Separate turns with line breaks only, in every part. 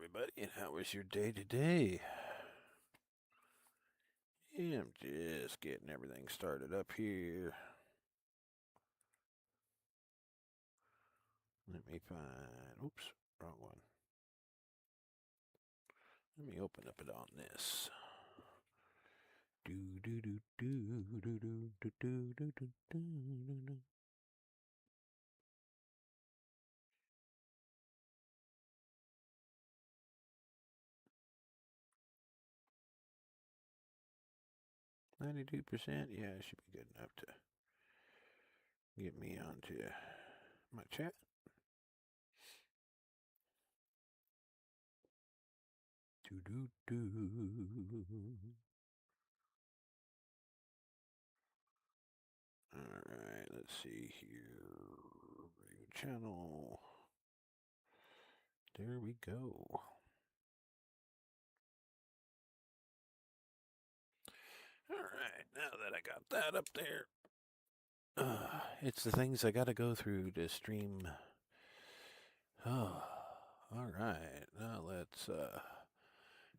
everybody, and how was your day today? Yeah, I'm just getting everything started up here. Let me find, oops, wrong one. Let me open up it on this. Do do do do do do do do do do do do. 92%, yeah, it should be good enough to get me onto my chat. Do do do. Alright, let's see here. Radio channel. There we go. Alright, now that I got that up there, it's the things I gotta go through to stream. Oh, alright, now let's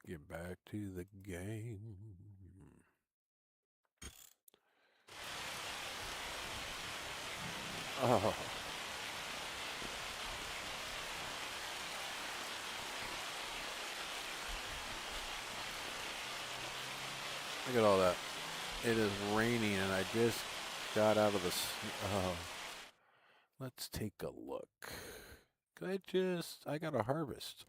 get back to the game. Oh. Look at all that. It is raining and I just got out of the... let's take a look. I got a harvest.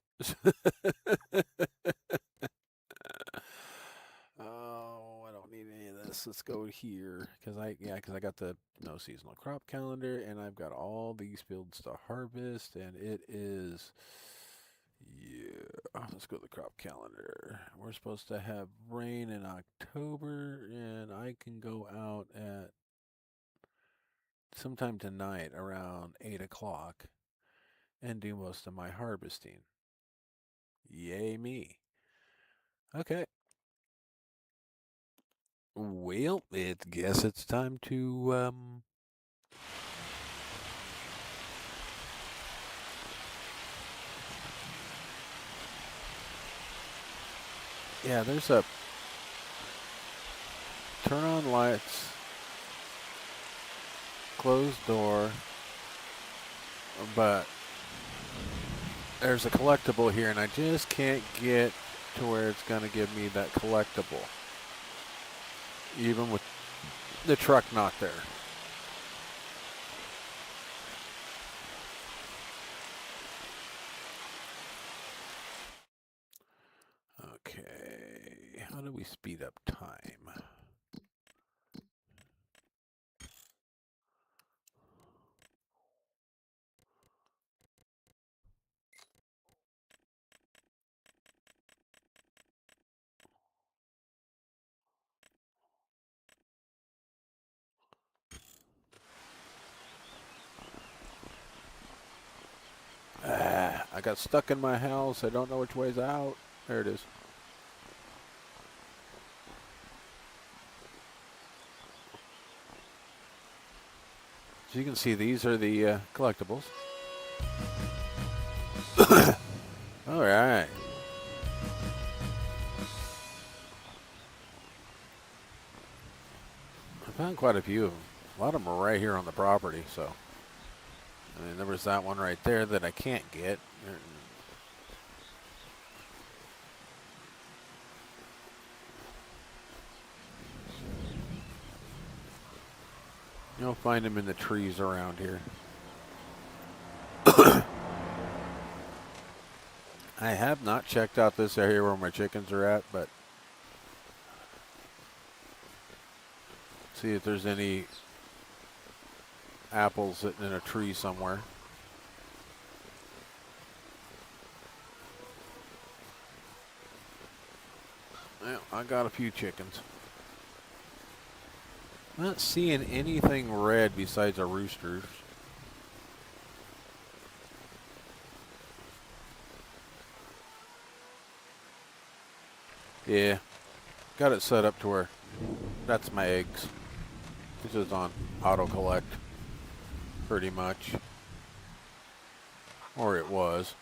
Oh, I don't need any of this. Let's go here because I got the no seasonal crop calendar and I've got all these fields to harvest and it is let's go to the crop calendar. We're supposed to have rain in October and I can go out at sometime tonight around 8 o'clock and do most of my harvesting. Yay me. Okay. Well, guess it's time to yeah, there's a turn on lights, close door, but there's a collectible here and I just can't get to where it's going to give me that collectible. Even with the truck not there. Okay, how do we speed up time? I got stuck in my house. I don't know which way's out. There it is. So you can see these are the collectibles. All right. I found quite a few of them. A lot of them are right here on the property, so. I mean, there was that one right there that I can't get. You'll find them in the trees around here. I have not checked out this area where my chickens are at, but see if there's any apples sitting in a tree somewhere. Well, I got a few chickens. Not seeing anything red besides a roosters. Yeah, got it set up to where that's my eggs. This is on auto collect, pretty much, or it was.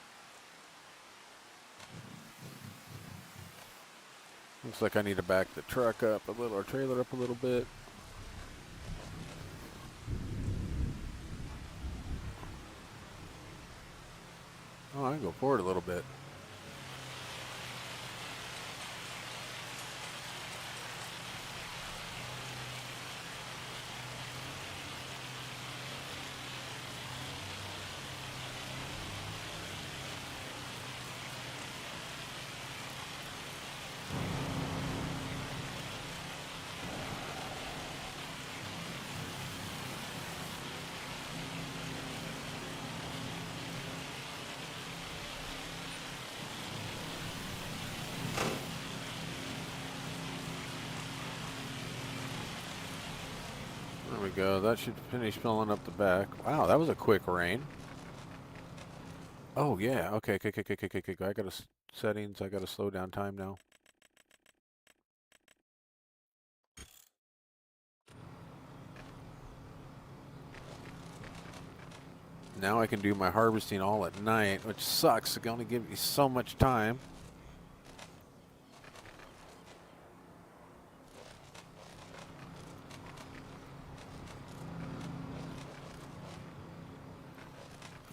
Looks like I need to back the truck up a little, or trailer up a little bit. Oh, I can go forward a little bit. There we go. That should finish filling up the back. Wow, that was a quick rain. Oh, yeah. Okay. I got settings. I got to slow down time now. Now I can do my harvesting all at night, which sucks. It's going to give me so much time.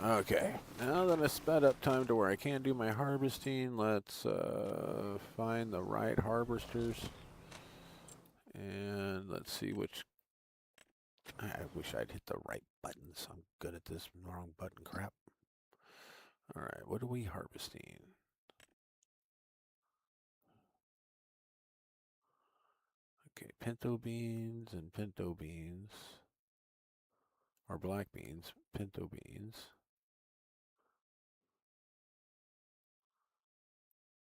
Okay, now that I sped up time to where I can do my harvesting, let's find the right harvesters. And let's see which... I wish I'd hit the right buttons. I'm good at this wrong button crap. Alright, what are we harvesting? Okay, pinto beans and pinto beans. Or black beans, pinto beans.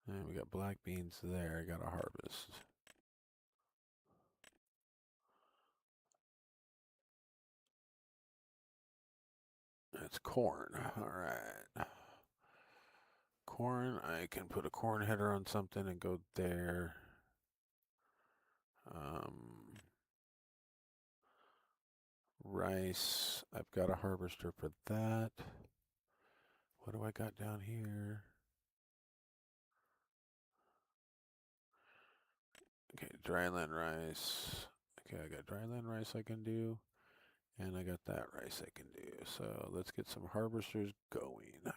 And we got black beans there, I gotta harvest. That's corn, alright. Corn, I can put a corn header on something and go there. Rice, I've got a harvester for that. What do I got down here? Okay, dryland rice. Okay, I got dryland rice I can do. And I got that rice I can do. So let's get some harvesters going.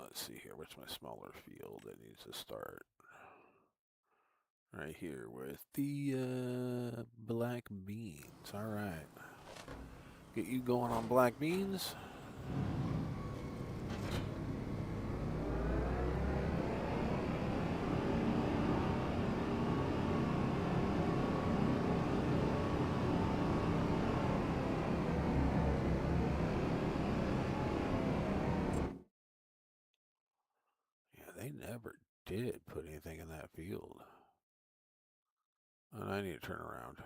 Let's see here. Where's my smaller field that needs to start? Right here with the black beans. All right. Get you going on black beans. They never did put anything in that field. And I need to turn around.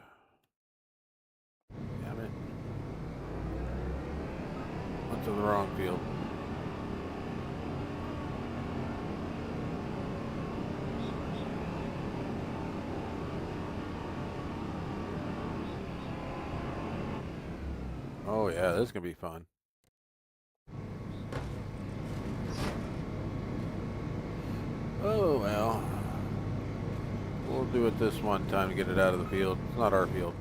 Damn it. Went to the wrong field. Oh yeah, this is gonna be fun. Oh well. We'll do it this one time to get it out of the field. It's not our field.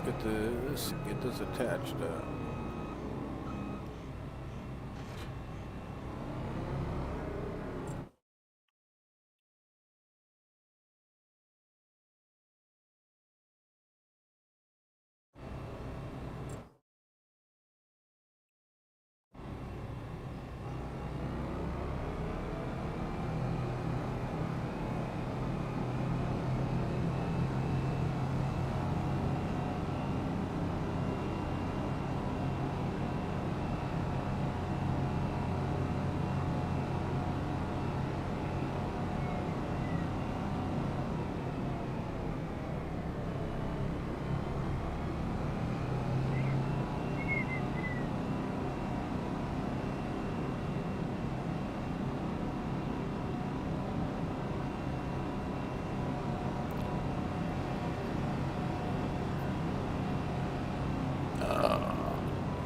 Get this attached up.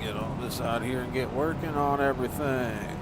Get all this out here and get working on everything.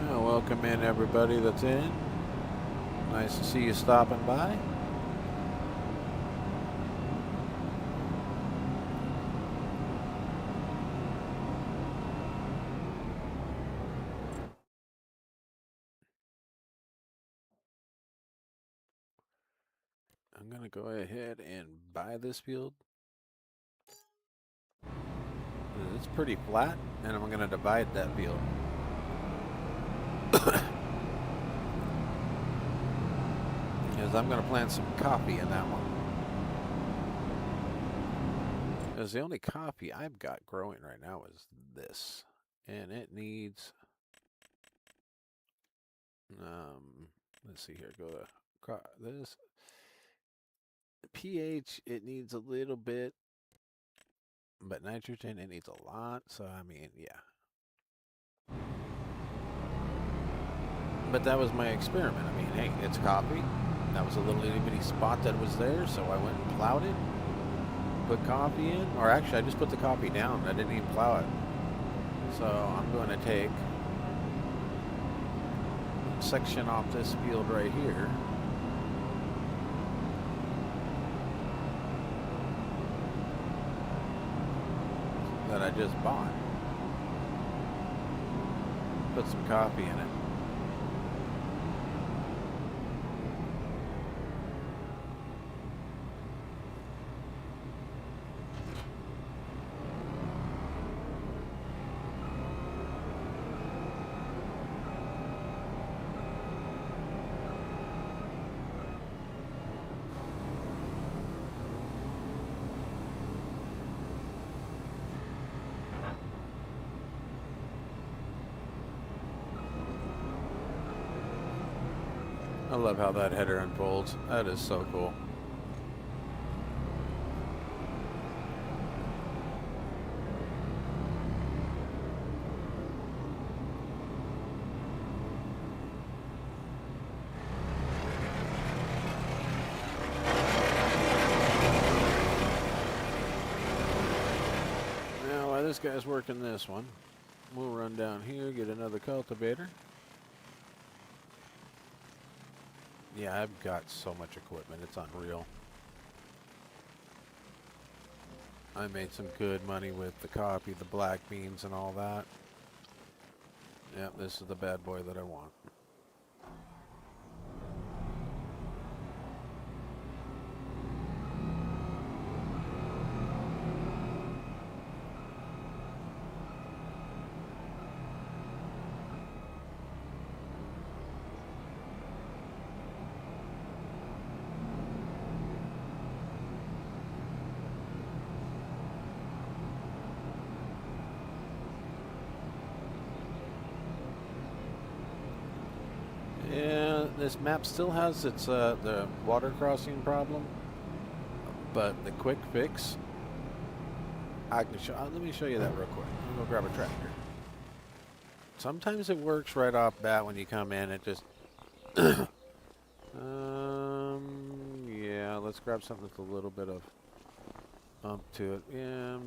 Welcome in everybody that's in. Nice to see you stopping by. I'm going to go ahead and buy this field. It's pretty flat, and I'm going to divide that field. Because I'm going to plant some coffee in that one. Because the only coffee I've got growing right now is this. And it needs... let's see here. Go to this. pH, it needs a little bit. But nitrogen, it needs a lot. So, I mean, yeah. But that was my experiment. I mean, hey, it's coffee. That was a little itty bitty spot that was there, so I went and plowed it. Put coffee in, or actually I just put the coffee down. I didn't even plow it. So I'm going to take a section off this field right here. That I just bought. Put some coffee in it. I love how that header unfolds. That is so cool. Now, while this guy's working this one, we'll run down here, get another cultivator. Yeah, I've got so much equipment, it's unreal. I made some good money with the coffee, the black beans, and all that. Yep, this is the bad boy that I want. Yeah, this map still has its the water crossing problem, but the quick fix. I can show. Let me show you that real quick. I'm gonna go grab a tractor. Sometimes it works right off bat when you come in. It just. Yeah. Let's grab something with a little bit of bump to it. Yeah.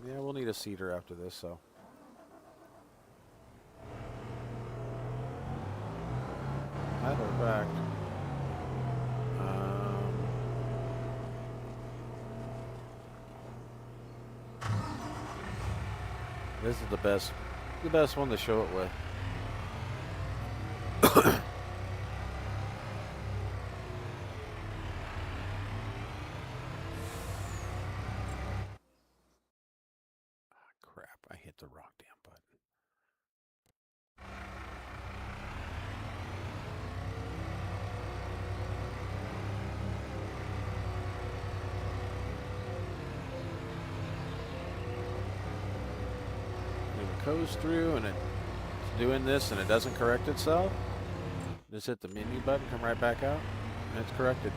Yeah. We'll need a seeder after this, so. Matter of fact. This is the best one to show it with. Crap, I hit the wrong damn button. It goes through and it's doing this and it doesn't correct itself. Just hit the menu button, come right back out, and it's corrected.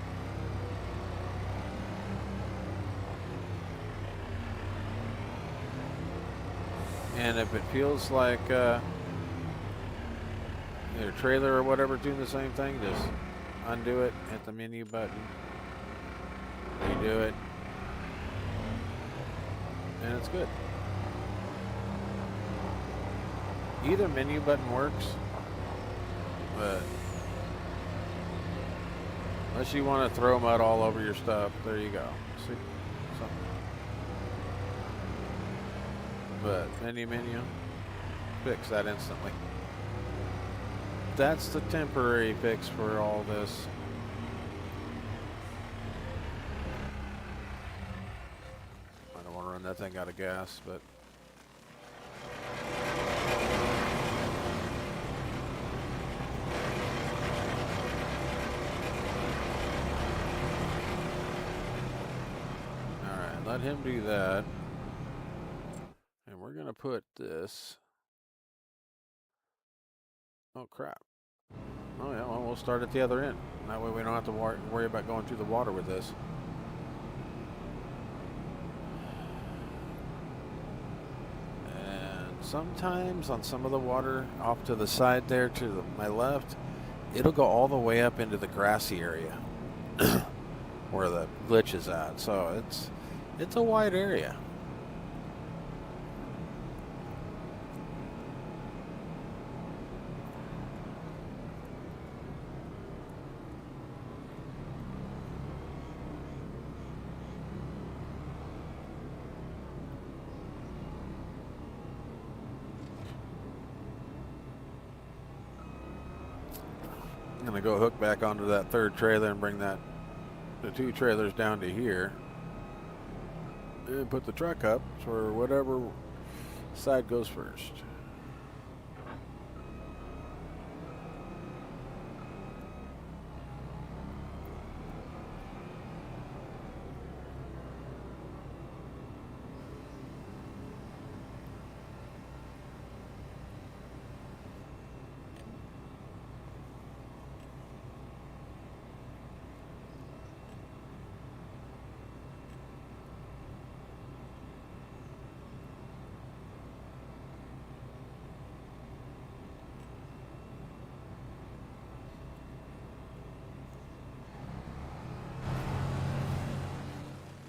And if it feels like your trailer or whatever doing the same thing, just undo it, hit the menu button, redo it, and it's good. Either menu button works, but unless you want to throw mud all over your stuff, there you go. See? Something. But menu, fix that instantly. That's the temporary fix for all this. I don't want to run that thing out of gas, but. Let him do that. And we're going to put this. Oh, crap. Oh, yeah, well, we'll start at the other end. That way we don't have to worry about going through the water with this. And sometimes on some of the water off to the side there to my left, it'll go all the way up into the grassy area where the glitch is at. So it's a wide area. I'm going to go hook back onto that third trailer and bring the two trailers down to here. And put the truck up for whatever side goes first.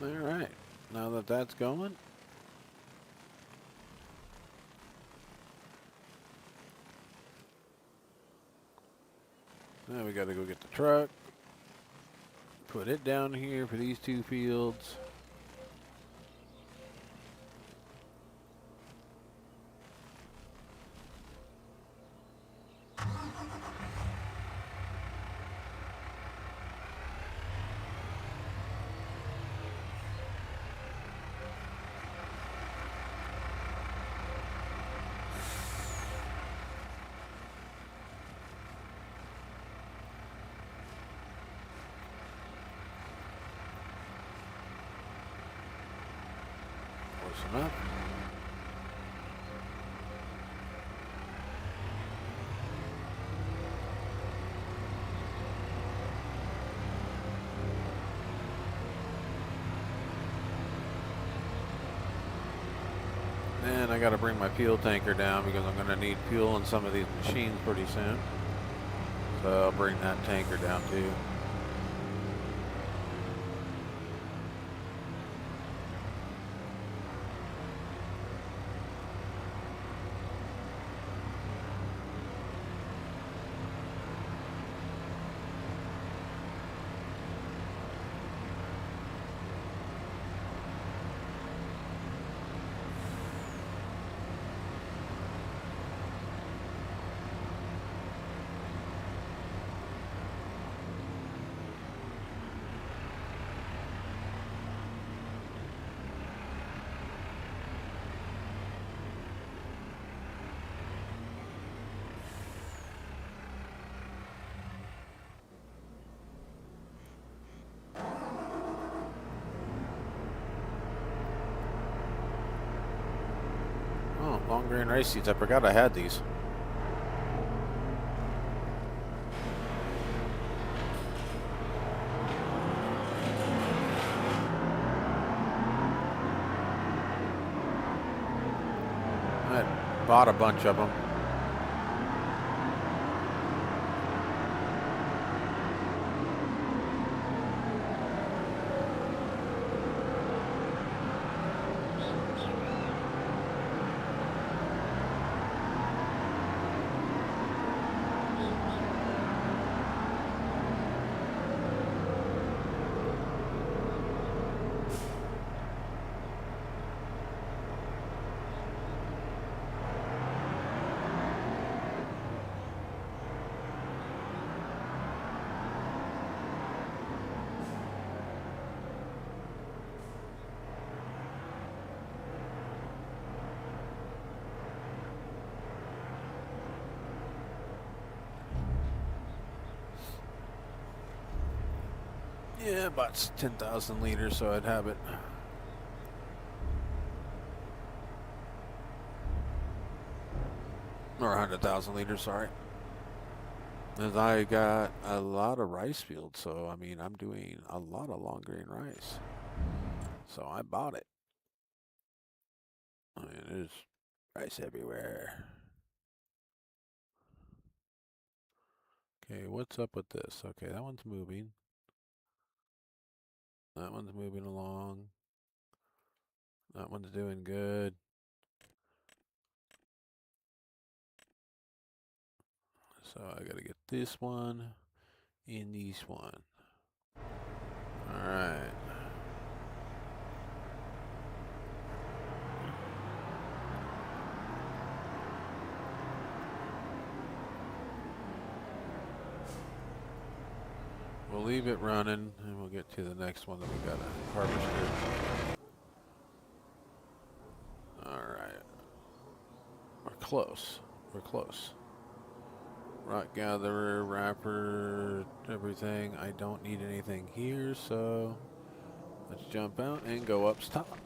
All right, now that that's going, now we got to go get the truck, put it down here for these two fields. Enough. I got to bring my fuel tanker down because I'm going to need fuel in some of these machines pretty soon. So I'll bring that tanker down too. Oh, long grain rice seeds. I forgot I had these. I bought a bunch of them. Yeah, about 10,000 liters, so I'd have it. Or 100,000 liters, sorry. And I got a lot of rice fields, so I mean, I'm doing a lot of long grain rice. So I bought it. I mean, there's rice everywhere. Okay, what's up with this? Okay, that one's moving. That one's moving along. That one's doing good. So I gotta get this one and this one. Alright. We'll leave it running and we'll get to the next one that we gotta harvest here. Alright. We're close. We're close. Rock gatherer, wrapper, everything. I don't need anything here, so let's jump out and go up top.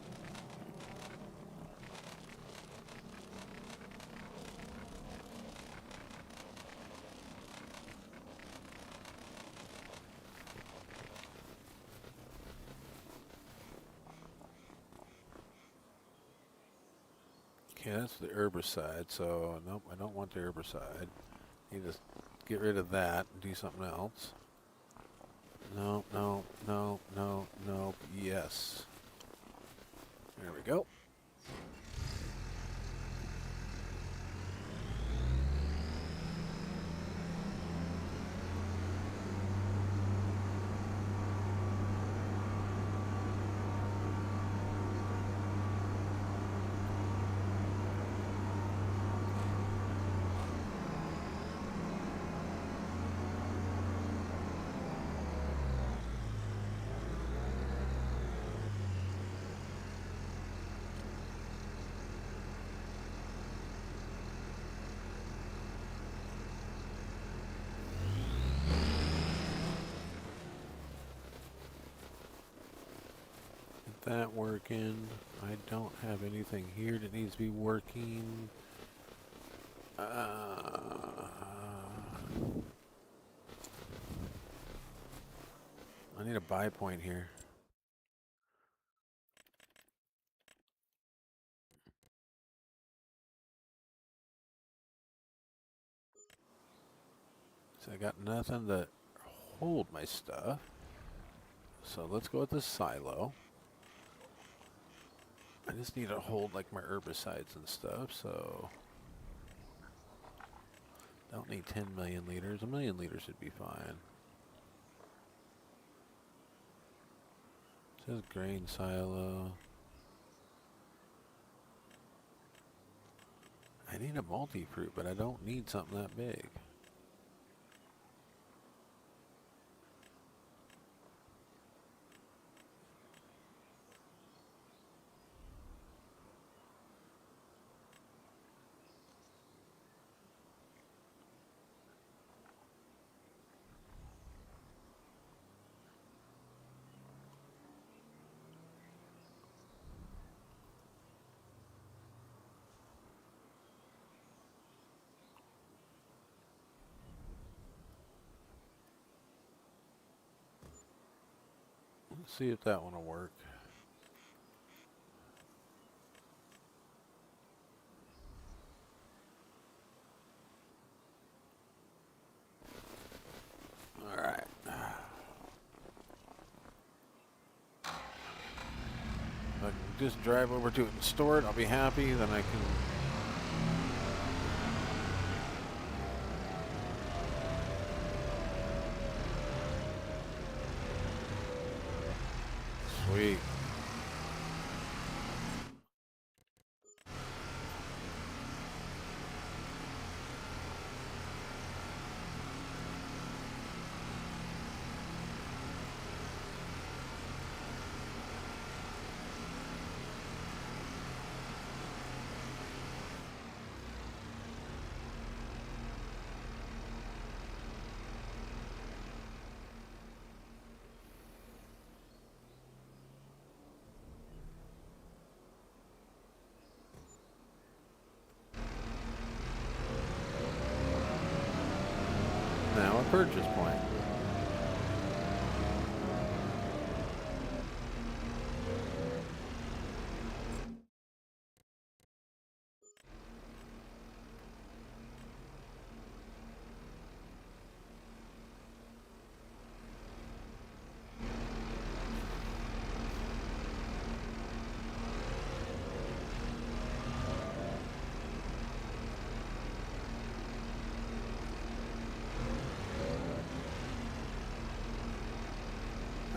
Okay, that's the herbicide, so nope, I don't want the herbicide. You just get rid of that and do something else. No, no, no, no, no, yes. There we go. That working. I don't have anything here that needs to be working. I need a buy point here. So I got nothing to hold my stuff. So let's go with the silo. I just need to hold like my herbicides and stuff, so don't need 10 million liters. 1 million liters would be fine. It says grain silo. I need a multi-fruit, but I don't need something that big. Let's see if that one will work. Alright. If I can just drive over to it and store it, I'll be happy. Then I can... Sweet. Now a purchase point.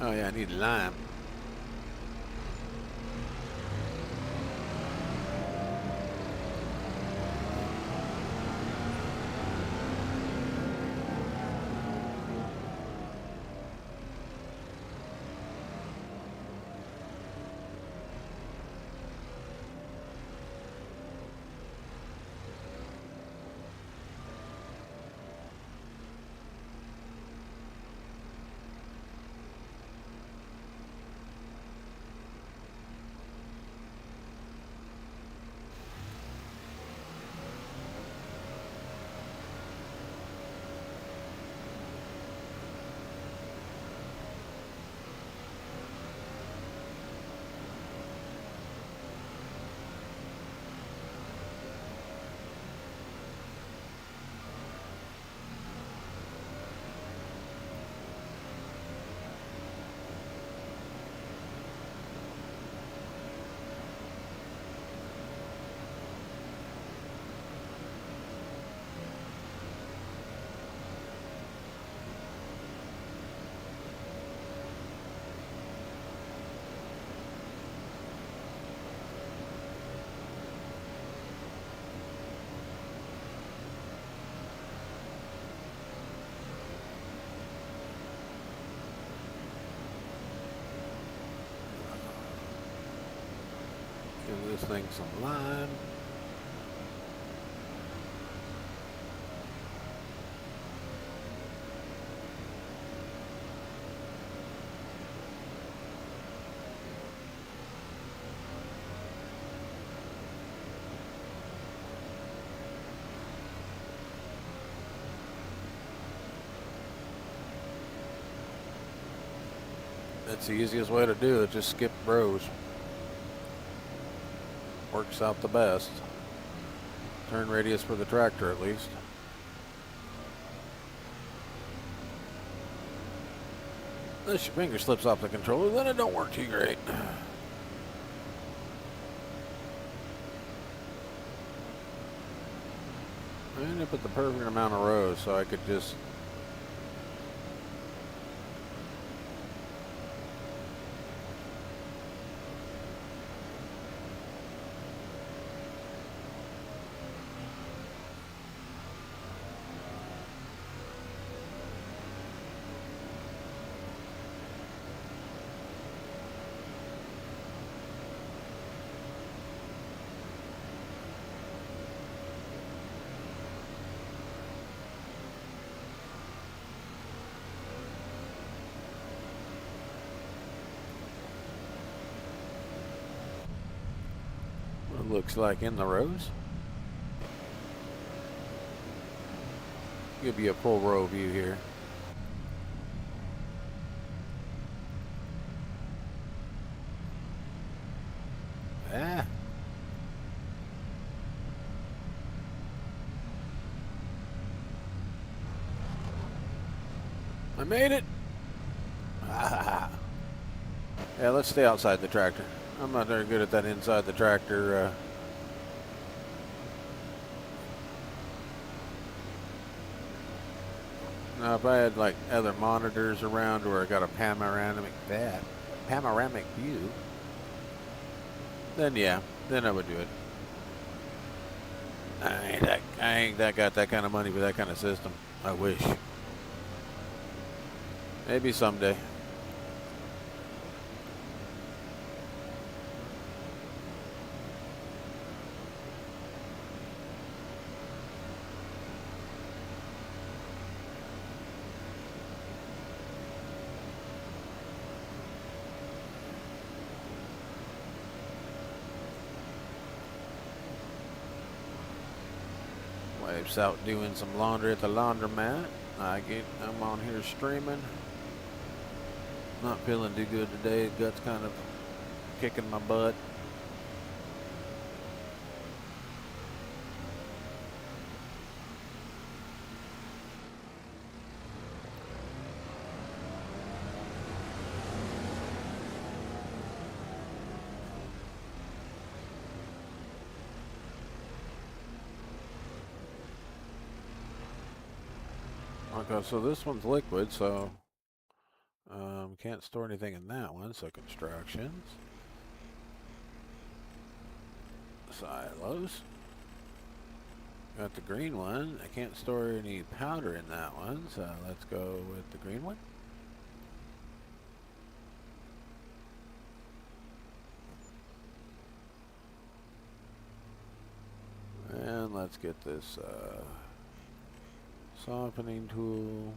Oh yeah, I need lime. Give this thing some lime. That's the easiest way to do it, just skip rows. Works out the best. Turn radius for the tractor at least. Unless your finger slips off the controller, then it don't work too great. I ended up with the perfect amount of rows so I could just what it looks like in the rows. Give you a full row view here. Ah. I made it. Yeah, let's stay outside the tractor. I'm not very good at that inside the tractor. Now, if I had like other monitors around or I got a panoramic view, then yeah, then I would do it. I ain't got that kind of money for that kind of system. I wish. Maybe someday. Wife's out doing some laundry at the laundromat. I'm on here streaming. Not feeling too good today. Gut's kind of kicking my butt. Okay, so this one's liquid, so can't store anything in that one. So constructions, silos. Got the green one. I can't store any powder in that one, so let's go with the green one. And let's get this softening tool.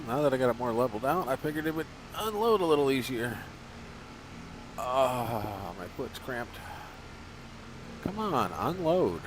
Now that I got it more leveled out, I figured it would unload a little easier. Oh, my foot's cramped. Come on, unload.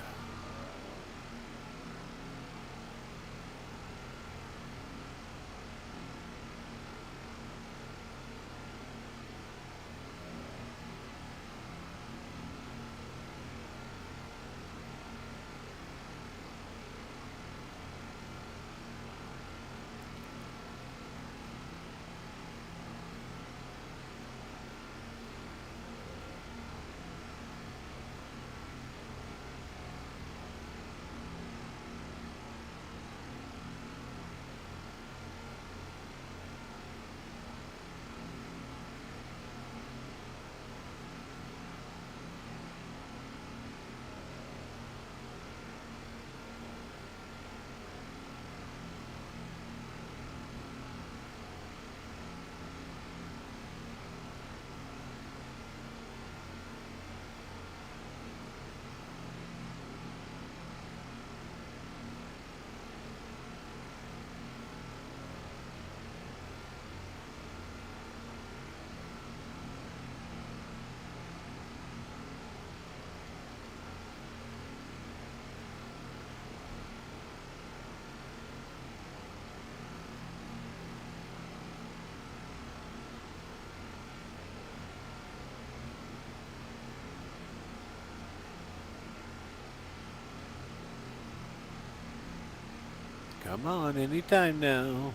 Come on, anytime now.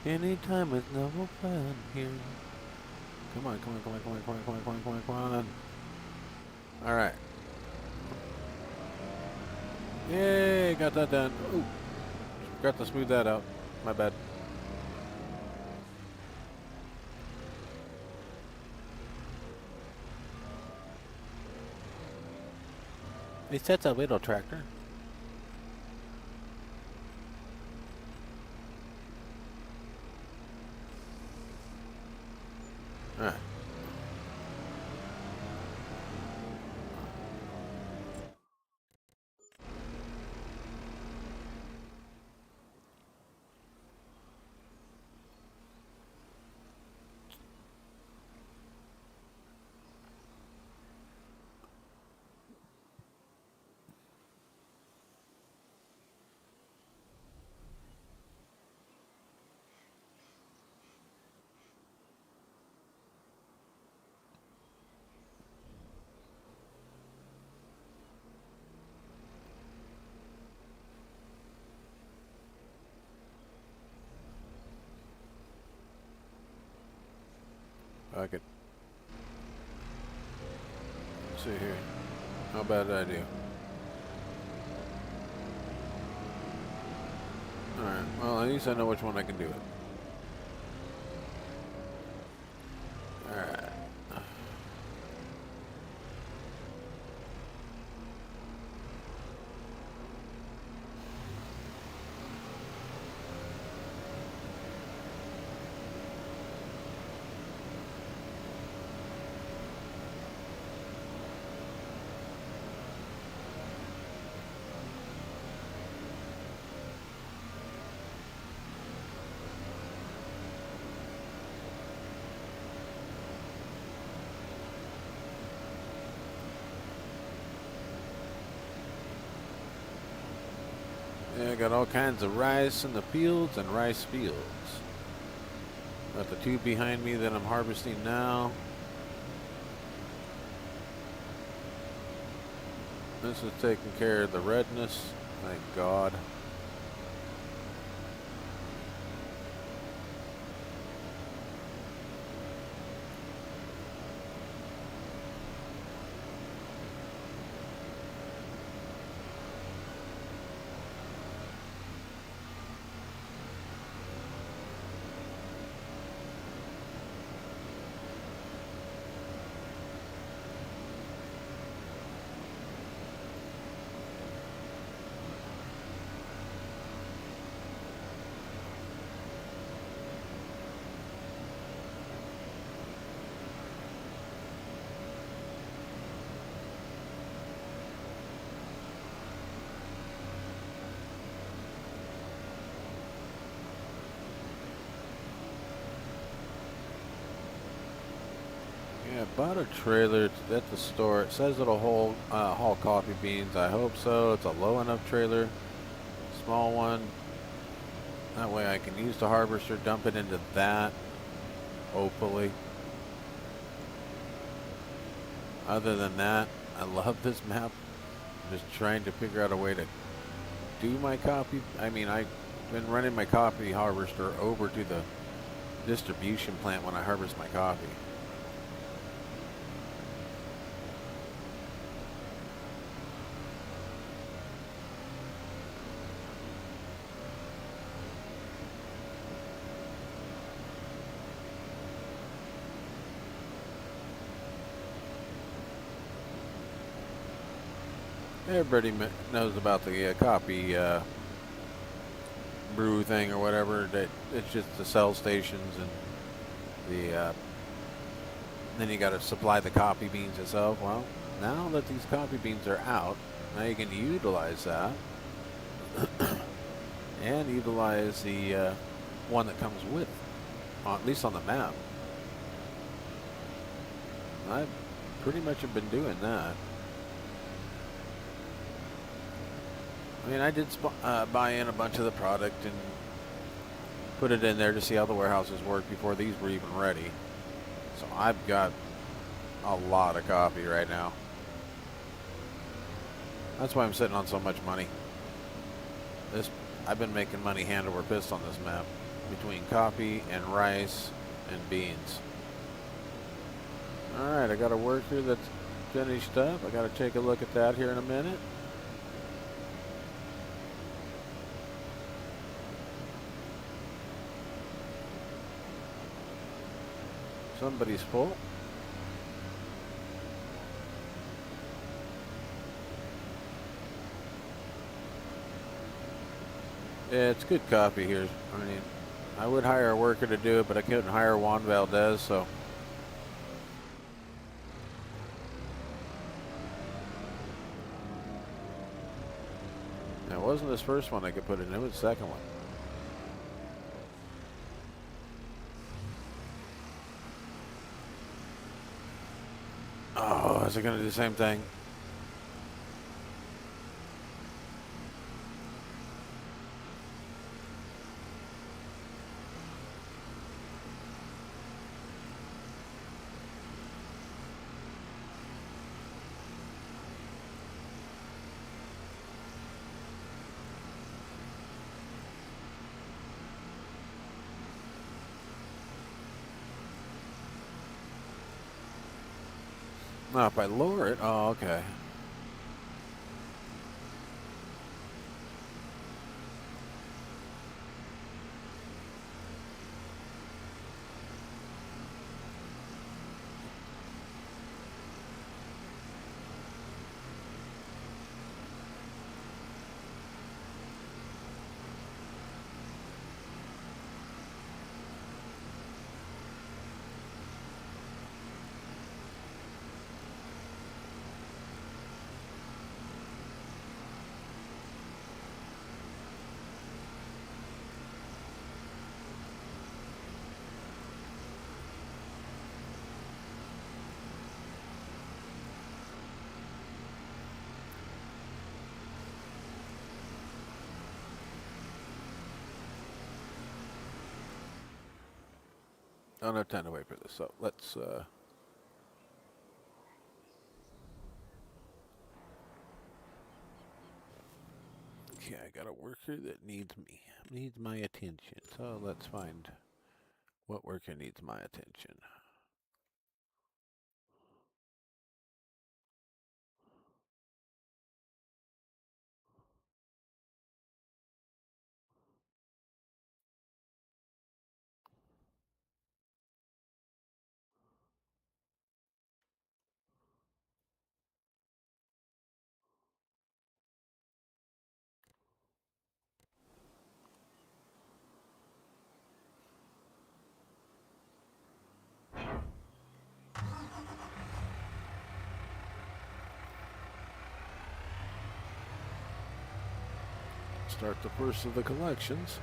Anytime is no fun here. Come on, come on, come on, come on, come on, come on, come on, come on, come on. All right. Yay, got that done. Ooh, forgot to smooth that out. My bad. It's just a little tractor. All right. Fuck it. Let's see here. How bad did I do? Alright, well, at least I know which one I can do it. Alright. Yeah, I got all kinds of rice in the fields and rice fields. Got the two behind me that I'm harvesting now. This is taking care of the redness. Thank God. Yeah, I bought a trailer at the store. It says it'll hold haul coffee beans. I hope so. It's a low enough trailer, small one. That way I can use the harvester, dump it into that, hopefully. Other than that, I love this map. I'm just trying to figure out a way to do my coffee. I mean, I've been running my coffee harvester over to the distribution plant when I harvest my coffee. Everybody knows about the coffee brew thing or whatever. That it's just the cell stations and the then you got to supply the coffee beans itself. Well, now that these coffee beans are out, now you can utilize that and utilize the one that comes with, at least on the map. I pretty much have been doing that. I mean, I did buy in a bunch of the product and put it in there to see how the warehouses work before these were even ready. So I've got a lot of coffee right now. That's why I'm sitting on so much money. I've been making money hand over fist on this map between coffee and rice and beans. All right, I got a worker that's finished up. I got to take a look at that here in a minute. Somebody's full. Yeah, it's good coffee here. I mean, I would hire a worker to do it, but I couldn't hire Juan Valdez, so. It wasn't this first one I could put in, it was the second one. Oh, is it going to do the same thing? No, if I lower it, oh, okay. I don't have time to wait for this, so let's okay, I got a worker that needs my attention. So let's find what worker needs my attention. Start the first of the collections.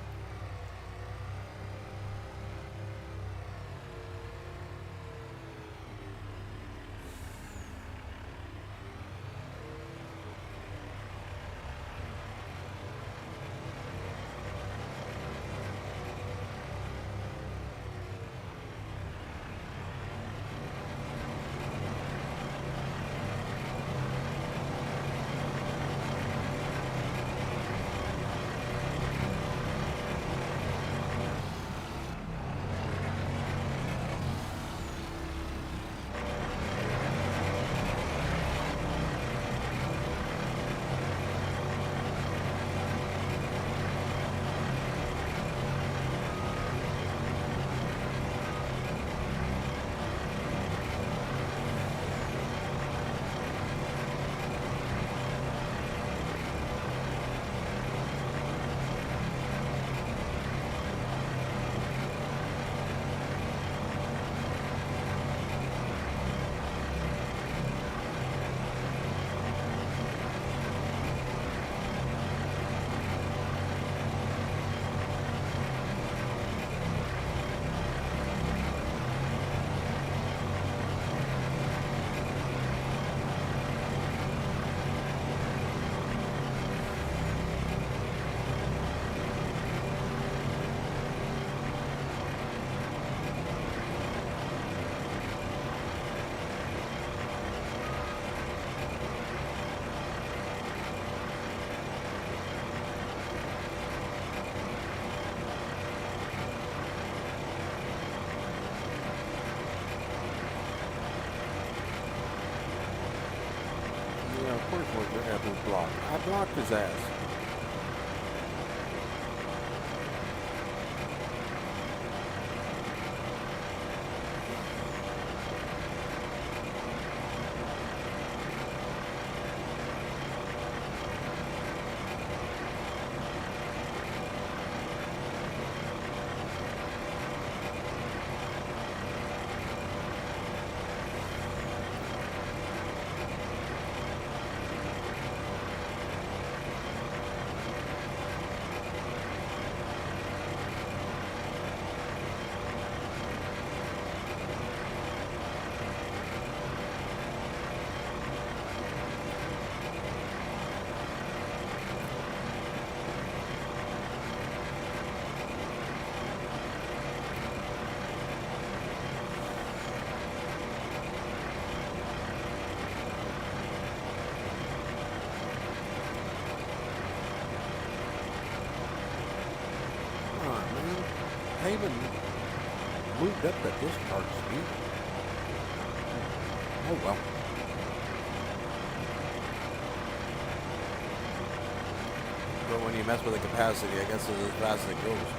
Point forward, you're gonna have to block. I blocked his ass. I even moved up the discharge speed. Oh well. But when you mess with the capacity, I guess it's as fast as it goes.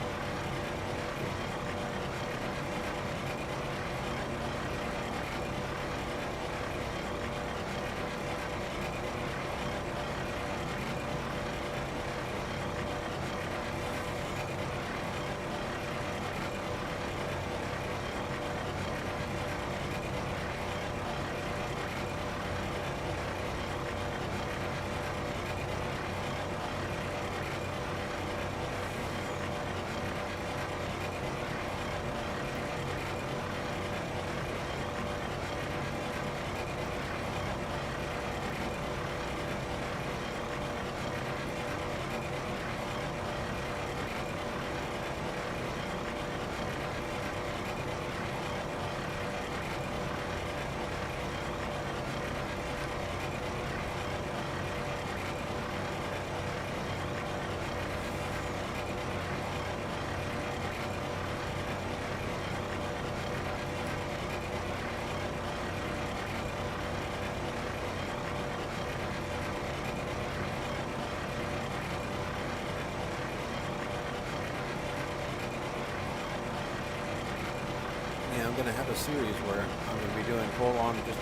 I'm going to have a series where I'm going to be doing full-on just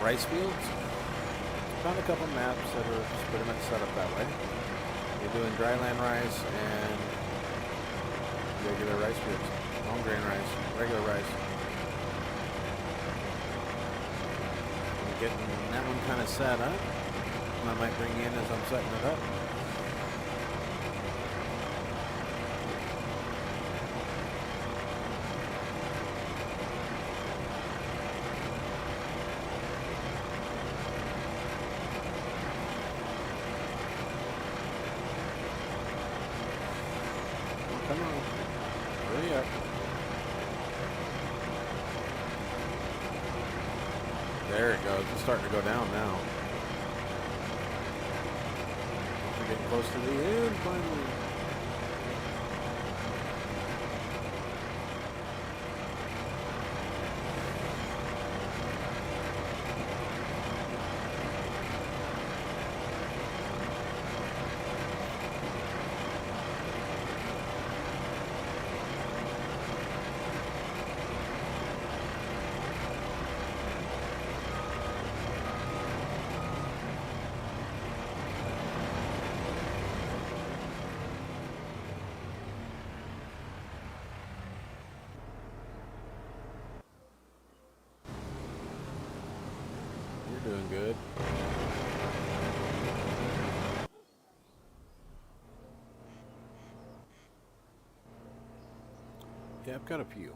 rice fields. Found a couple maps that are just pretty much set up that way. You're doing dryland rice and regular rice fields. Long grain rice, regular rice. I'm getting that one kind of set up. I might bring you in as I'm setting it up. Come on. Hurry up. There it goes. It's starting to go down now. We're getting close to the end finally. Doing good. Yeah, I've got a few.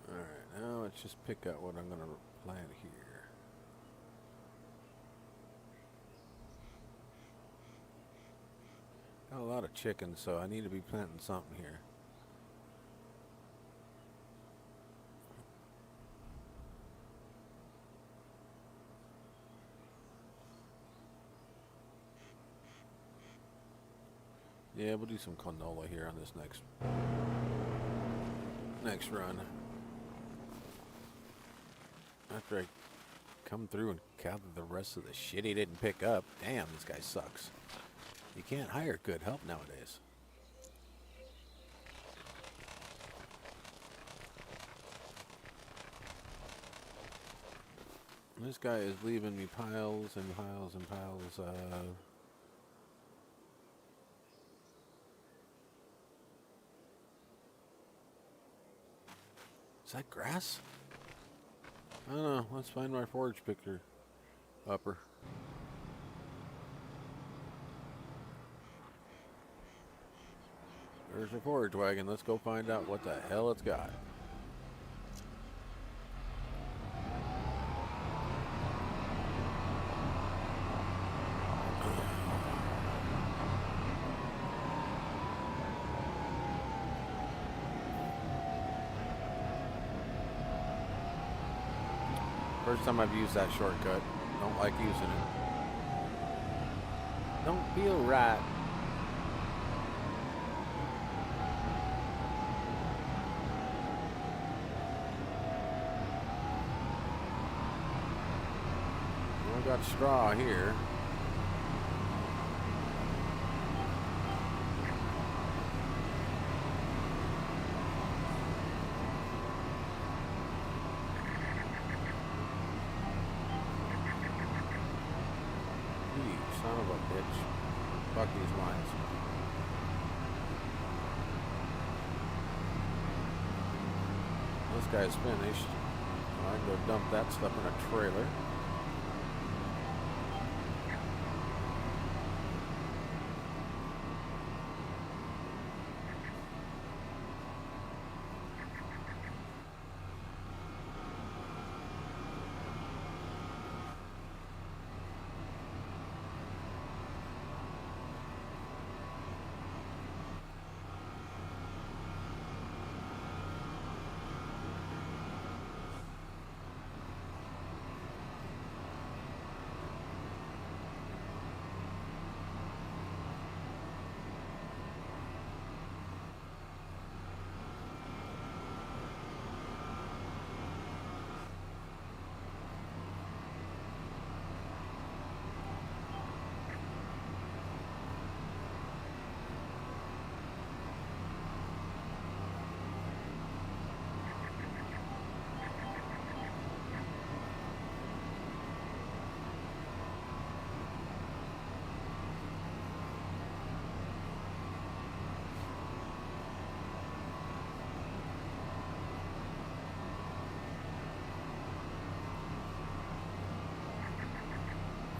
Alright, now let's just pick out what I'm going to plant here. Got a lot of chickens, so I need to be planting something here. Yeah, we'll do some canola here on this next run. After I come through and gather the rest of the shit he didn't pick up. Damn, this guy sucks. You can't hire good help nowadays. This guy is leaving me piles and piles and piles of... Is that grass? I don't know. Let's find my forage picker upper. There's a forage wagon. Let's go find out what the hell it's got. First time I've used that shortcut. Don't like using it. Don't feel right. We got straw here. Son of a bitch. Fuck these lines. This guy's finished. I can go dump that stuff in a trailer.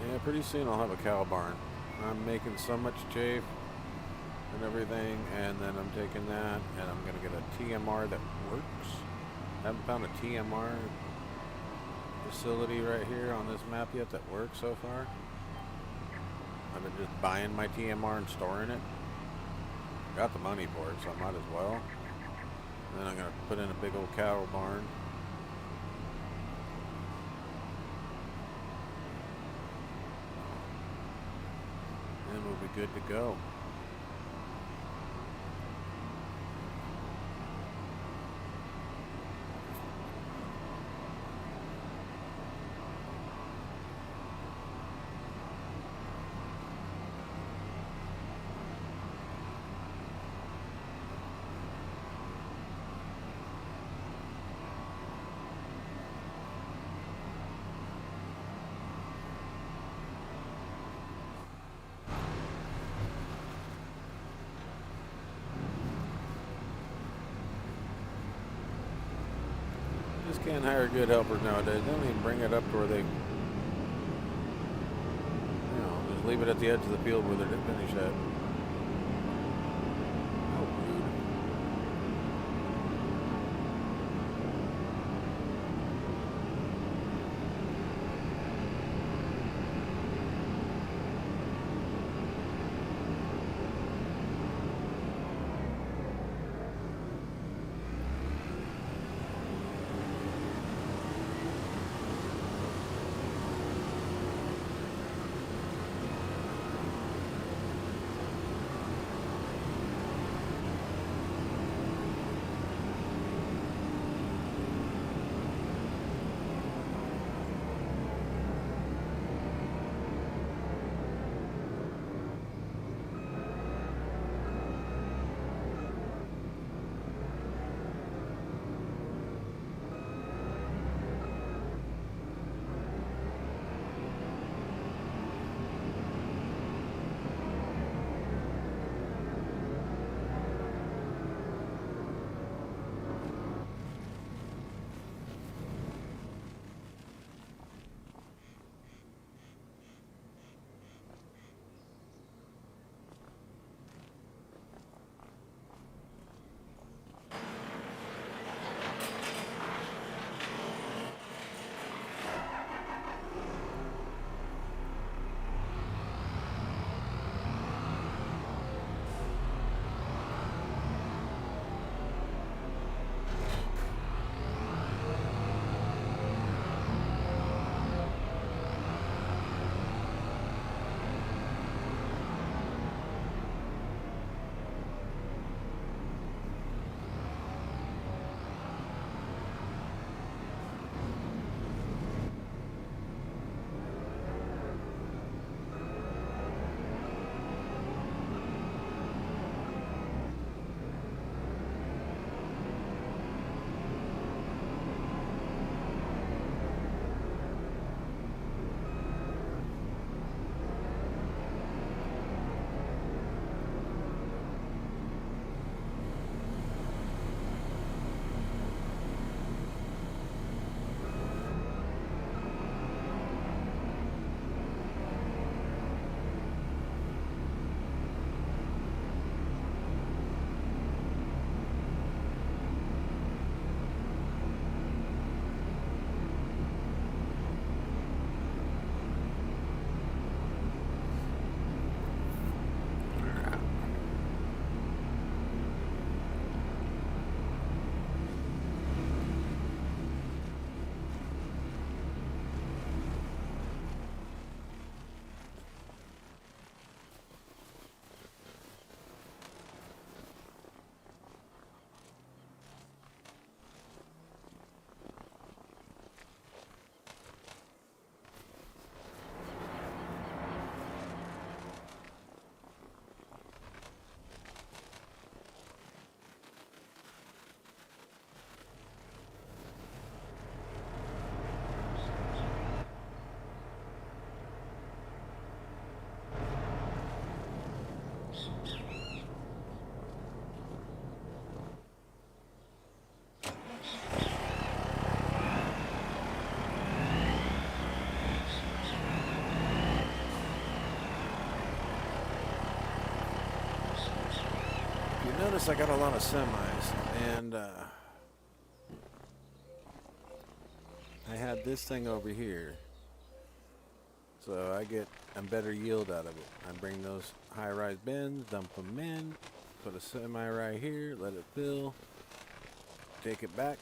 Yeah, pretty soon I'll have a cow barn. I'm making so much chaff and everything, and then I'm taking that and I'm going to get a TMR that works. I haven't found a TMR facility right here on this map yet that works so far. I've been just buying my TMR and storing it. Got the money for it, so I might as well. And then I'm going to put in a big old cow barn. And we'll be good to go. Just can't hire good helpers nowadays. They don't even bring it up to where they, just leave it at the edge of the field where they're finished at. Oh, rude. notice I got a lot of semis, and I had this thing over here, so I get a better yield out of it. I bring those high-rise bins, dump them in, put a semi right here, let it fill, take it back.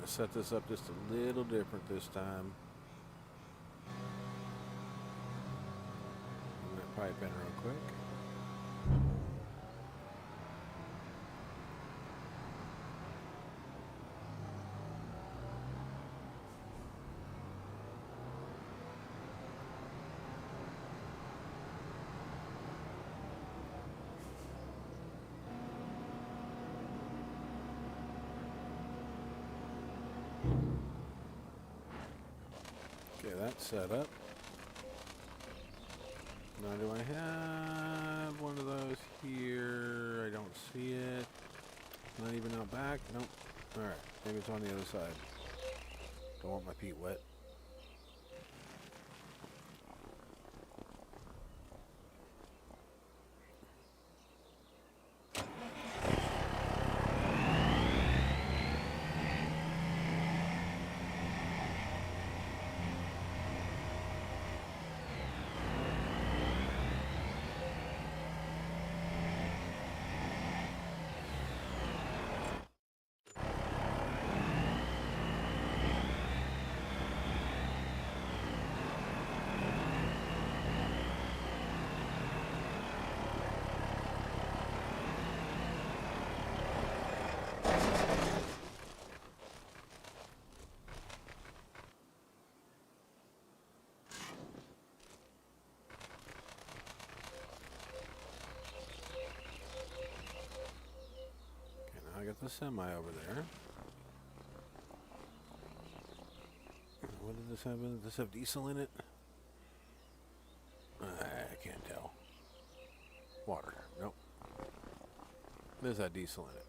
Set this up just a little different this time. Bring that pipe in real quick. Okay, that's set up. Now, do I have one of those here? I don't see it. Not even out back? Nope. Alright, maybe it's on the other side. Don't want my feet wet. I got the semi over there. What did this have in it? Does this have diesel in it? I can't tell. Water. Nope. There's that diesel in it.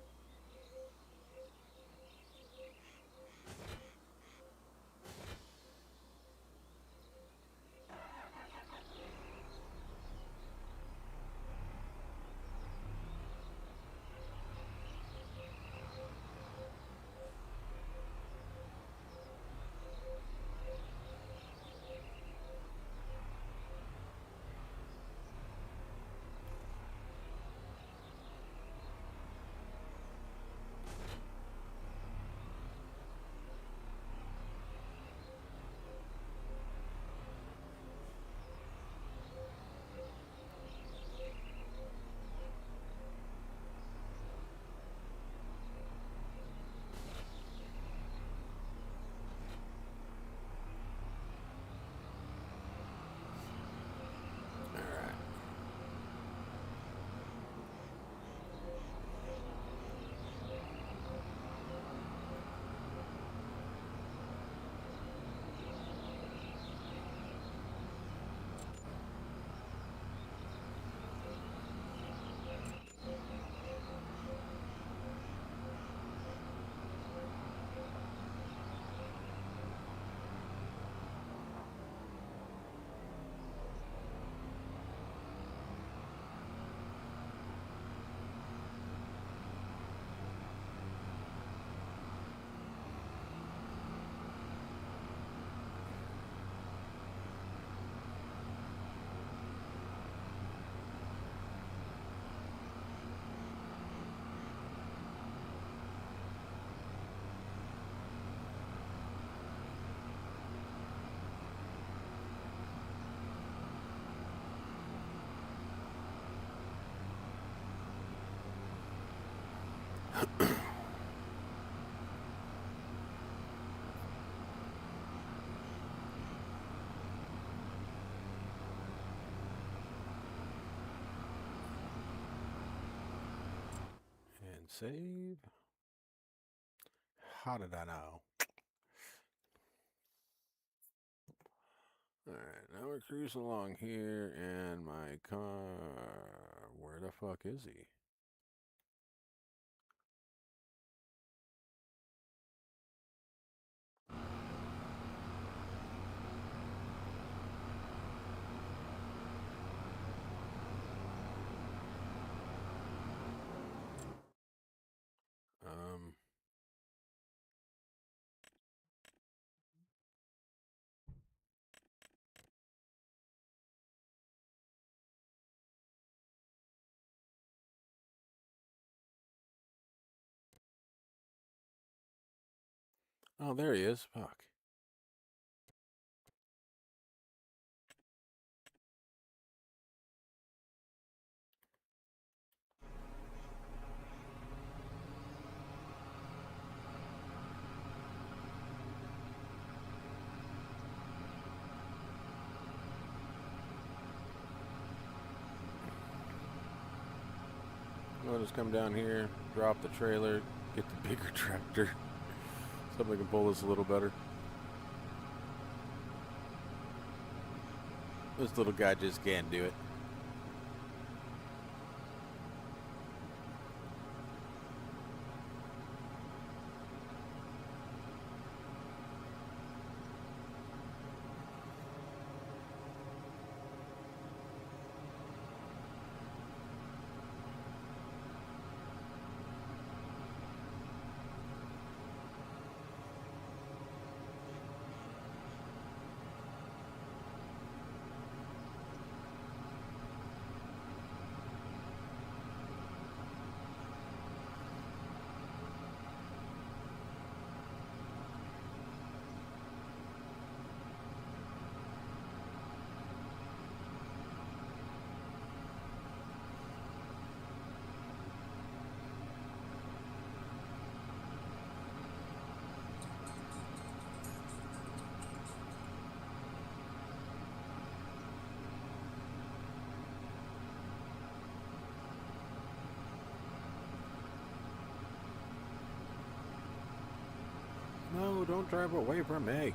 save. How did I know? Alright, now we're cruising along here, and my car... Where the fuck is he? Oh, there he is. Fuck. I'll just come down here, drop the trailer, get the bigger tractor. Something can pull this a little better. This little guy just can't do it. No, don't drive away from me.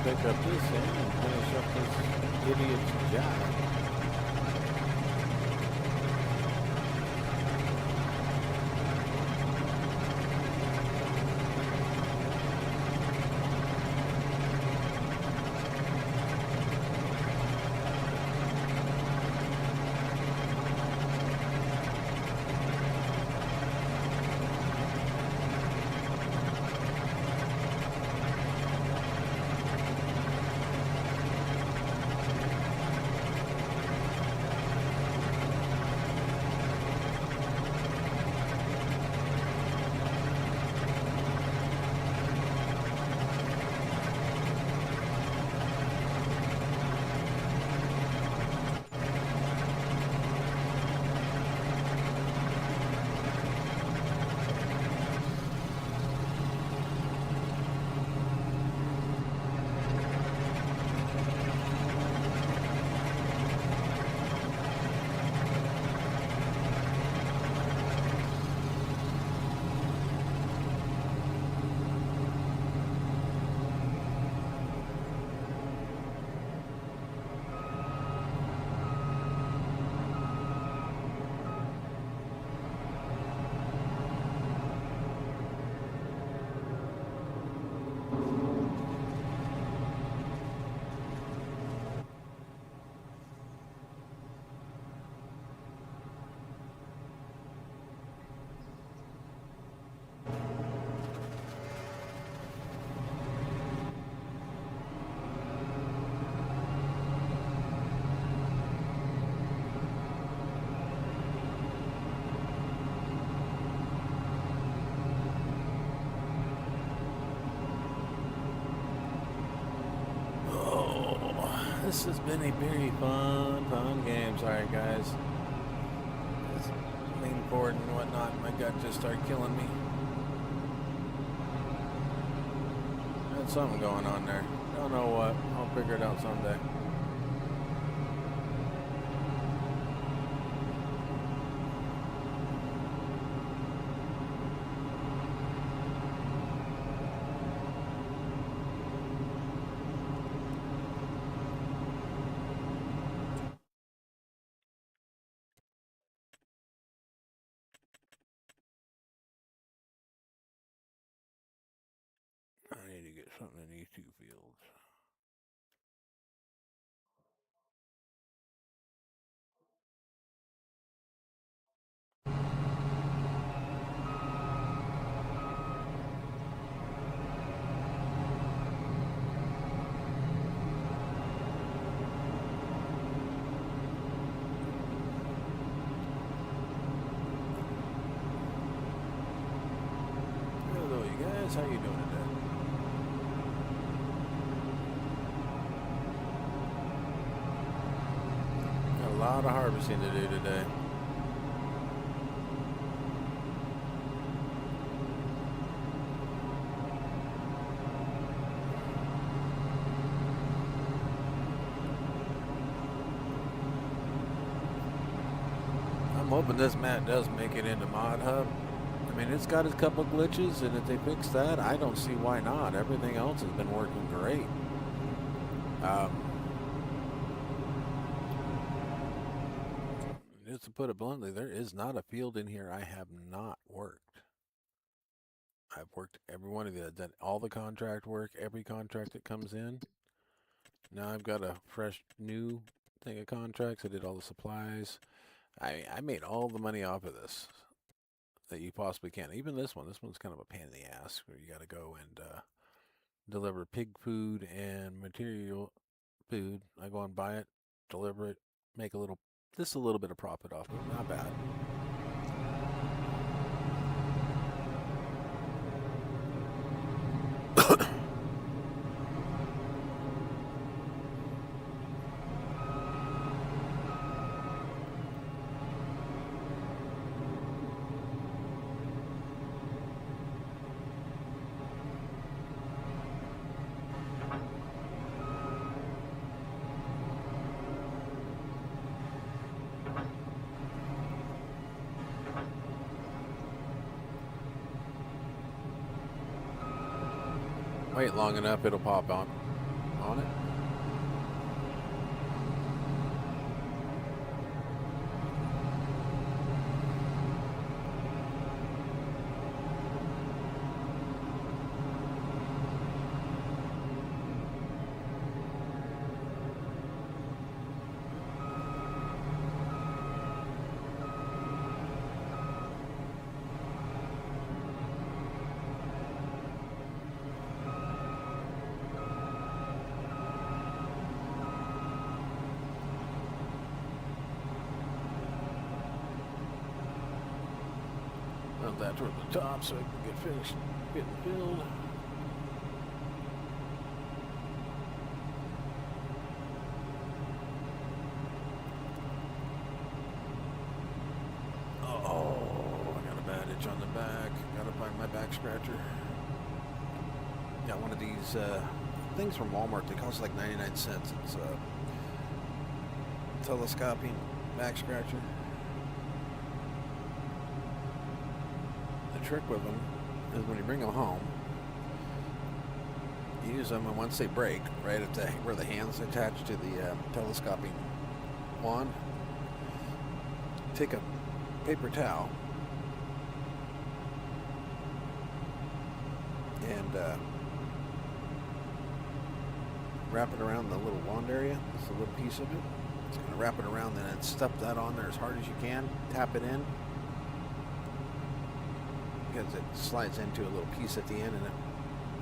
pick up this end and finish up this idiot's job. This has been a very fun game. Sorry, guys. Just leaning forward and whatnot. My gut just started killing me. There's something going on there. Don't know what. I'll figure it out someday. I need to get something in these two fields. Hello, you guys. How you doing today? A lot of harvesting to do today. I'm hoping this mat does make it into Mod Hub. I mean, it's got a couple glitches, and if they fix that, I don't see why not. Everything else has been working great. Just to put it bluntly, there is not a field in here I have not worked. I've worked every one of these. I've done all the contract work, every contract that comes in. Now I've got a fresh new thing of contracts. I did all the supplies. I made all the money off of this that you possibly can. Even this one. This one's kind of a pain in the ass where you got to go and deliver pig food and material food. I go and buy it, deliver it, make just a little bit of profit off it. Not bad. Wait long enough, it'll pop on on it. Mount that toward the top so I can get finished getting filled. Oh, I got a bad itch on the back. Gotta find my back scratcher. Got one of these things from Walmart. They cost like 99 cents. It's a telescoping back scratcher. The trick with them is when you bring them home, you use them, and once they break, right at the where the hand's attached to the telescoping wand, take a paper towel and wrap it around the little wand area. It's a little piece of it. It's going to wrap it around, then stuff that on there as hard as you can. Tap it in, because it slides into a little piece at the end and it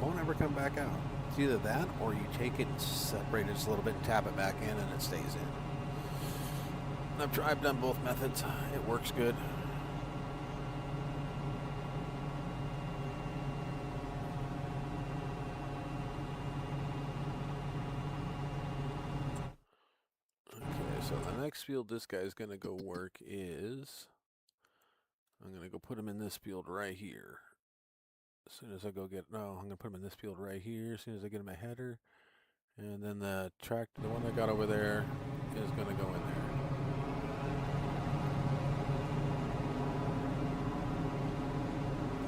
won't ever come back out. It's either that or you take it and separate it just a little bit and tap it back in and it stays in. I've done both methods. It works good. Okay, so the next field this guy's going to go work is, I'm going to go put him in this field right here. As soon as I go get, no, I'm going to put him in this field right here as soon as I get him a header. And then the tractor, the one I got over there, is going to go in there.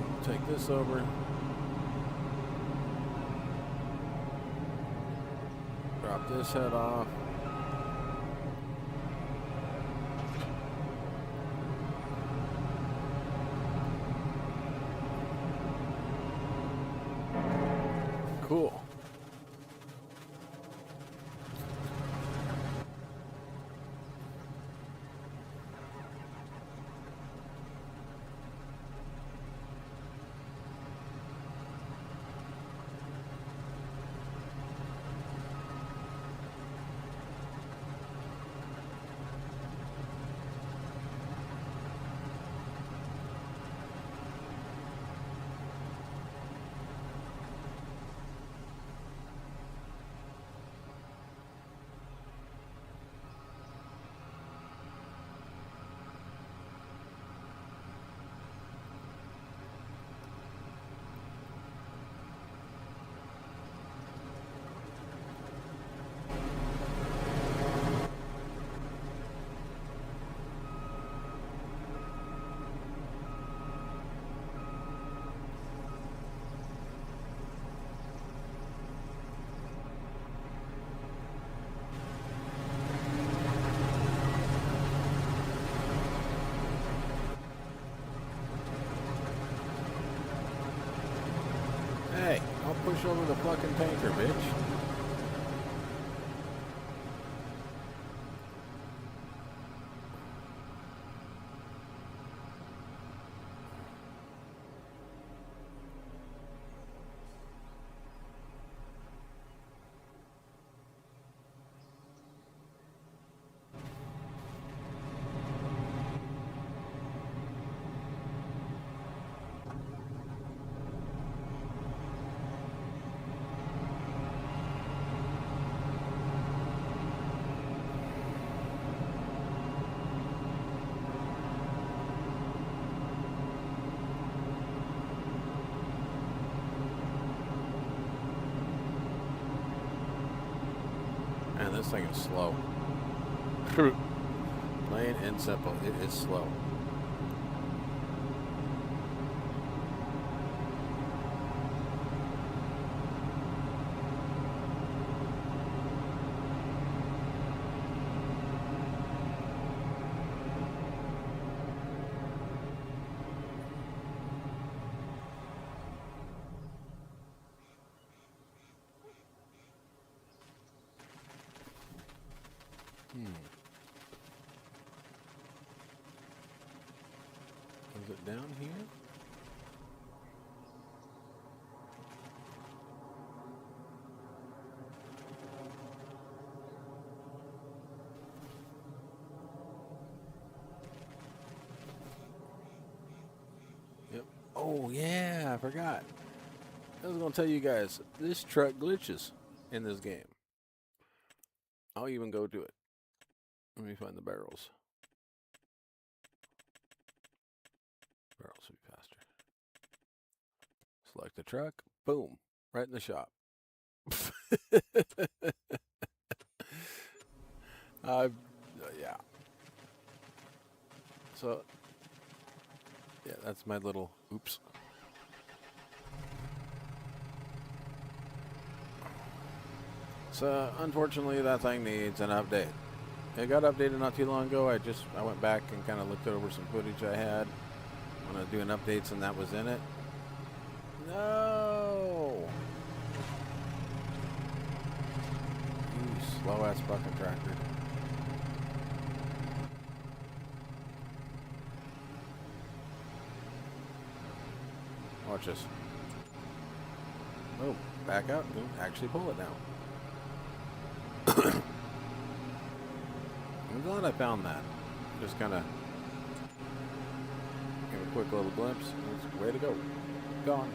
I'll take this over. Drop this head off. Cool. Hey, I'll push over the fucking tanker, bitch. Man, this thing is slow. Plain and simple, it is slow. Is it down here? Yep. Oh, yeah, I forgot. I was going to tell you guys, this truck glitches in this game. I'll even go do it. Let me find the barrels. Barrels would be faster. Select the truck. Boom. Right in the shop. Yeah. So, yeah, that's my little oops. So, unfortunately, that thing needs an update. It got updated not too long ago. I went back and kind of looked over some footage I had when I was doing updates, and that was in it. No! You slow-ass fucking tractor. Watch this. Oh, back out and actually pull it now. I'm glad I found that. Just kind of give a quick little glimpse. It's way to go. Gone.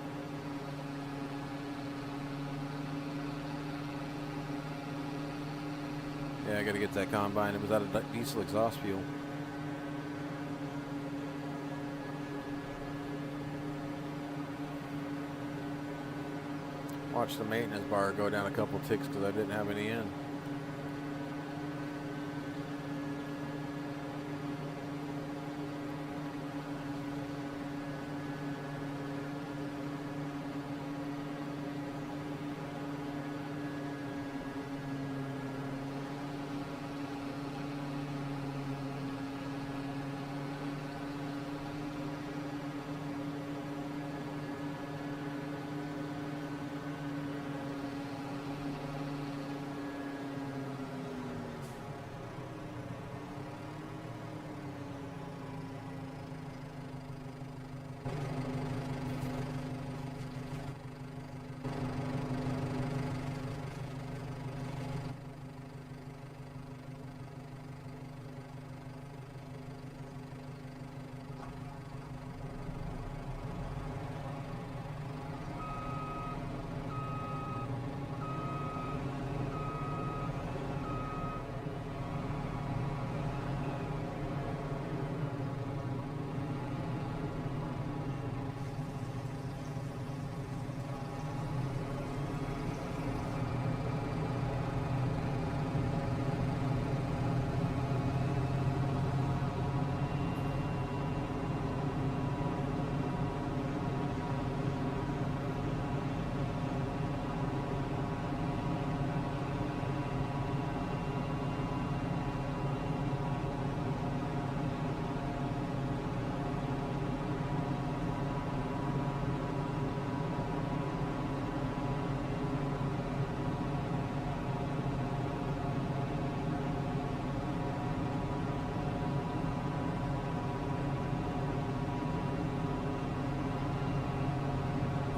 Yeah, I got to get that combine. It was out of diesel exhaust fuel. Watch the maintenance bar go down a couple ticks because I didn't have any in.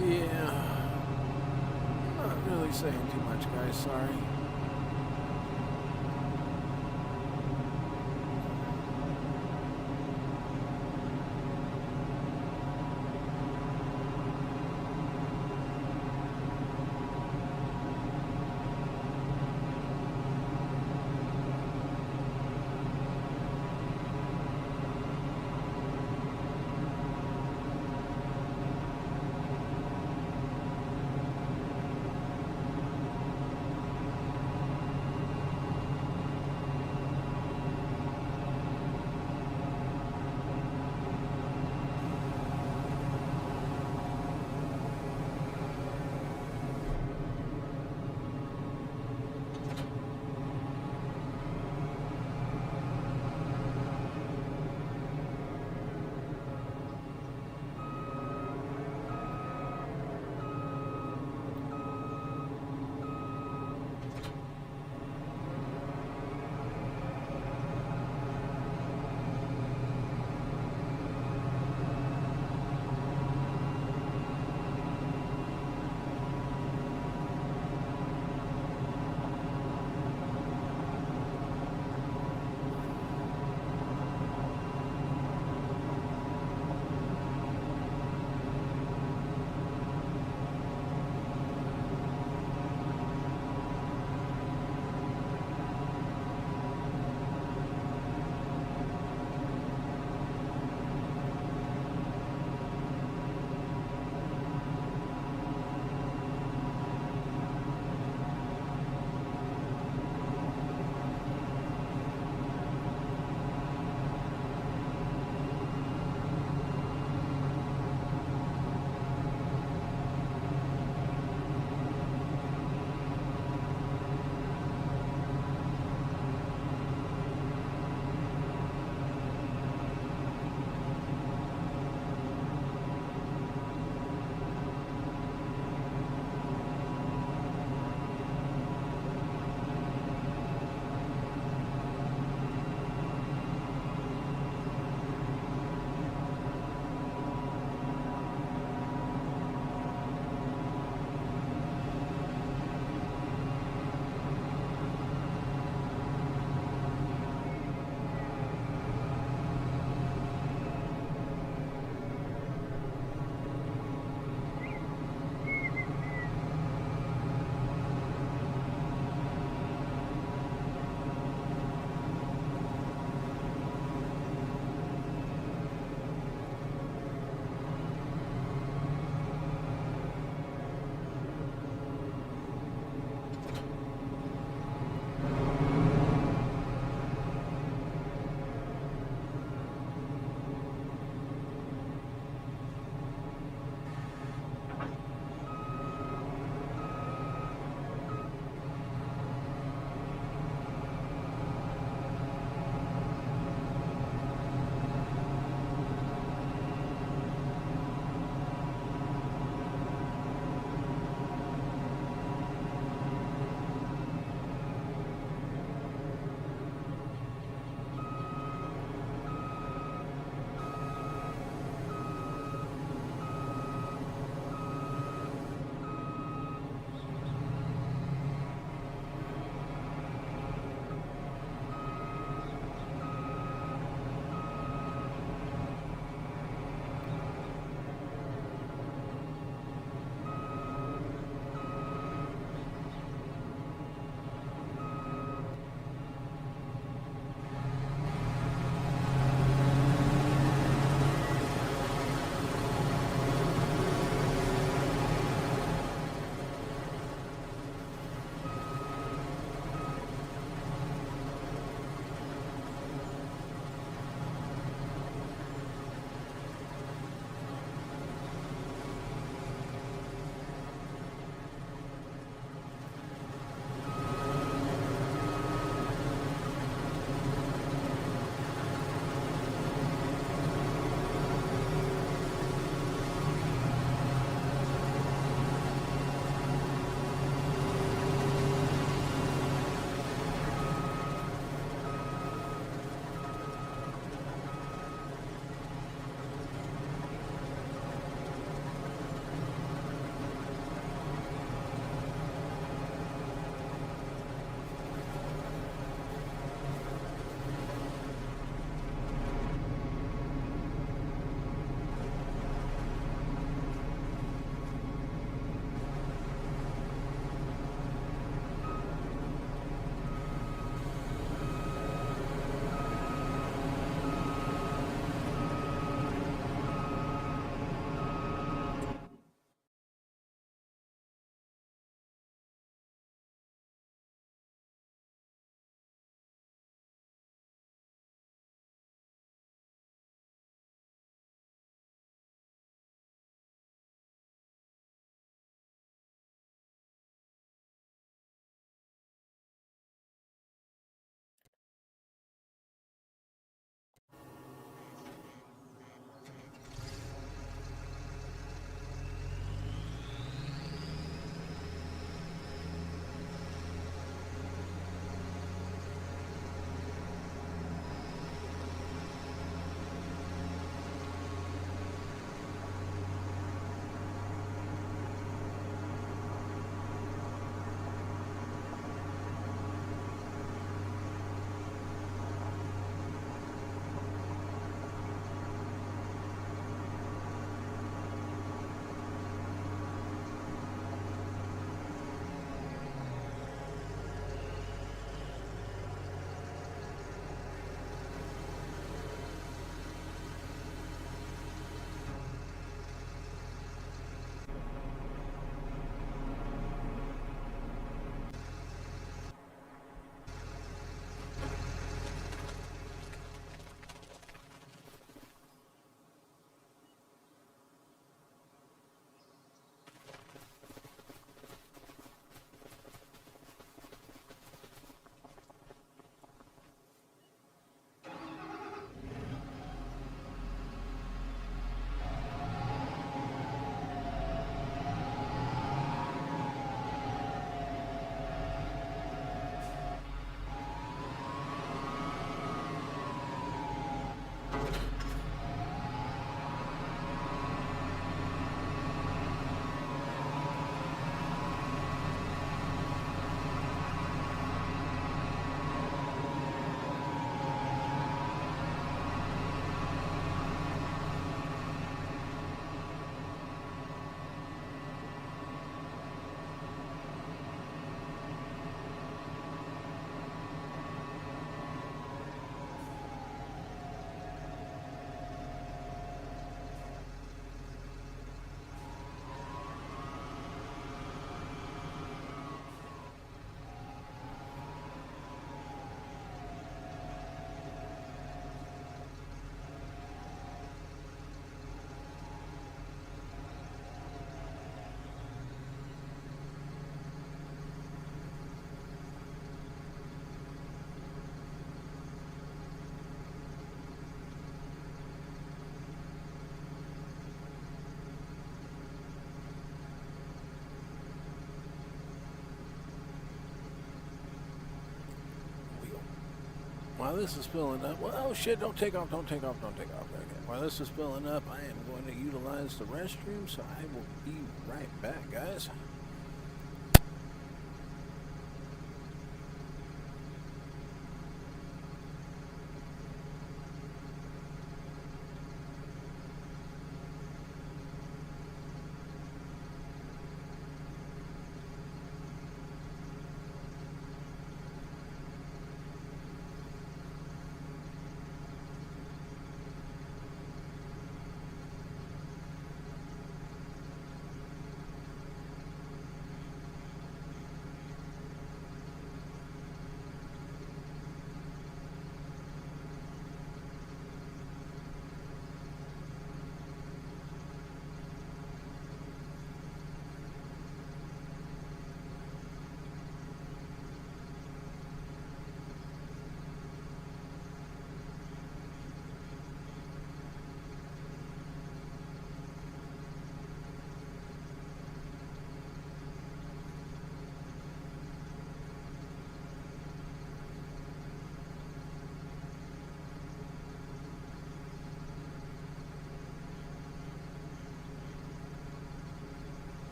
Yeah, not really saying too much, guys, sorry. while this is filling up, well, oh shit, don't take off, don't take off, don't take off. Okay. While this is filling up, I am going to utilize the restroom, so I will be right back, guys.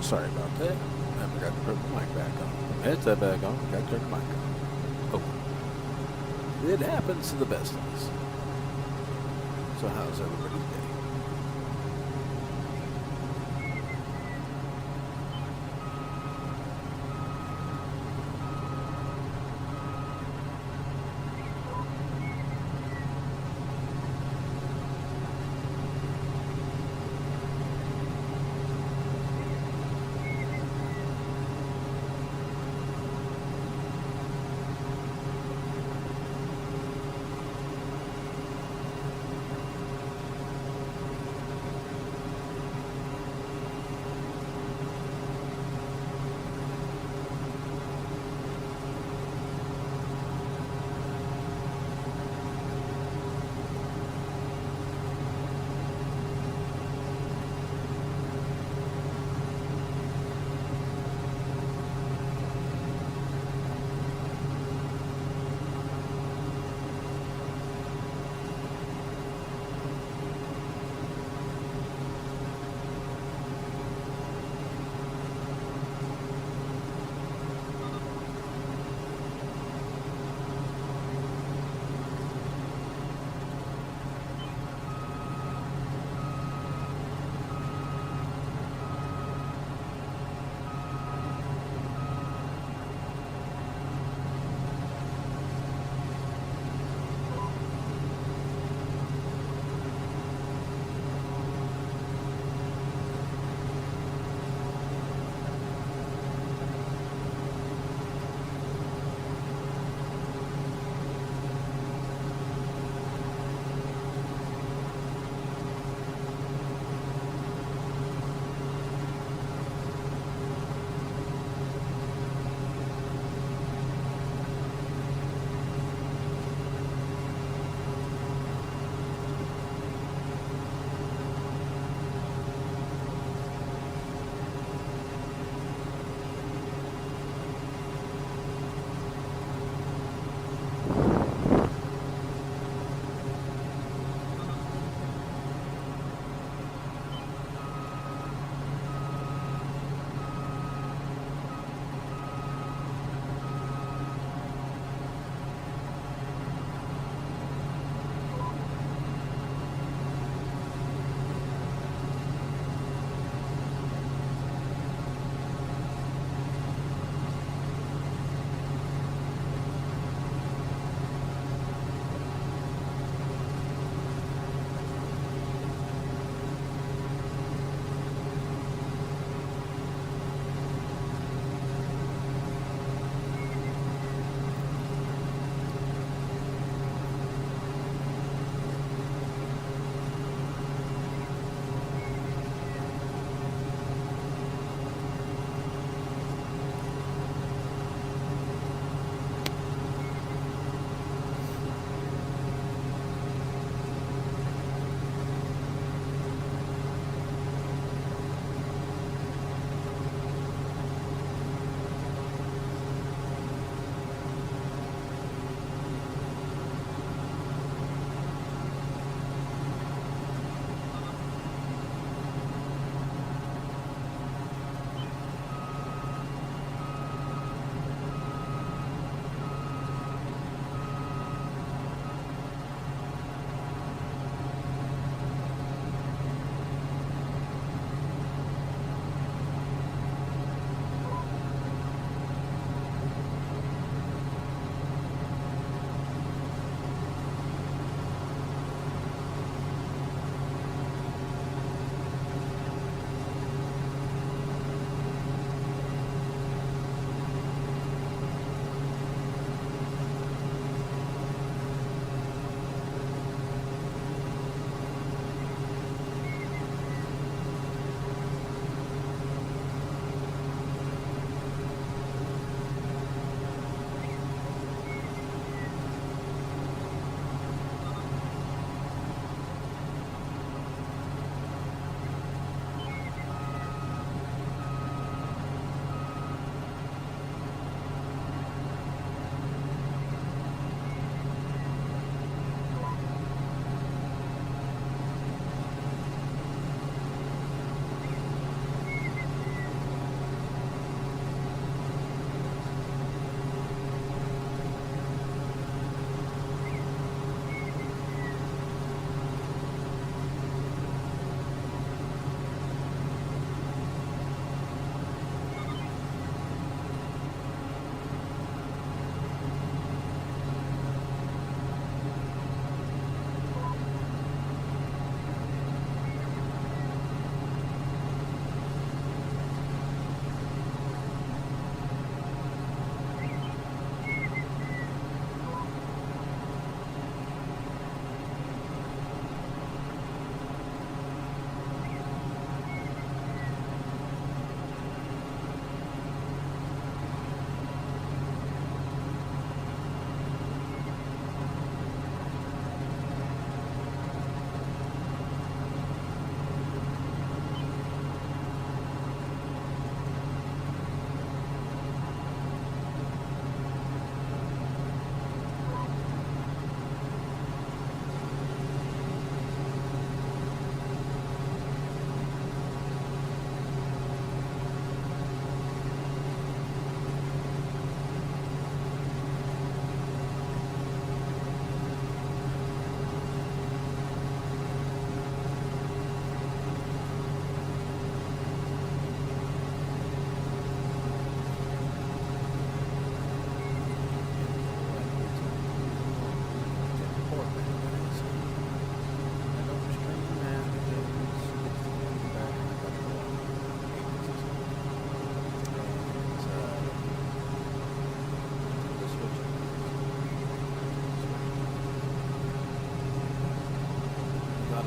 sorry about that. I forgot to put the mic back on. Headset back on. Got to turn the mic on. Oh. It happens to the best of us. So how's everybody's day?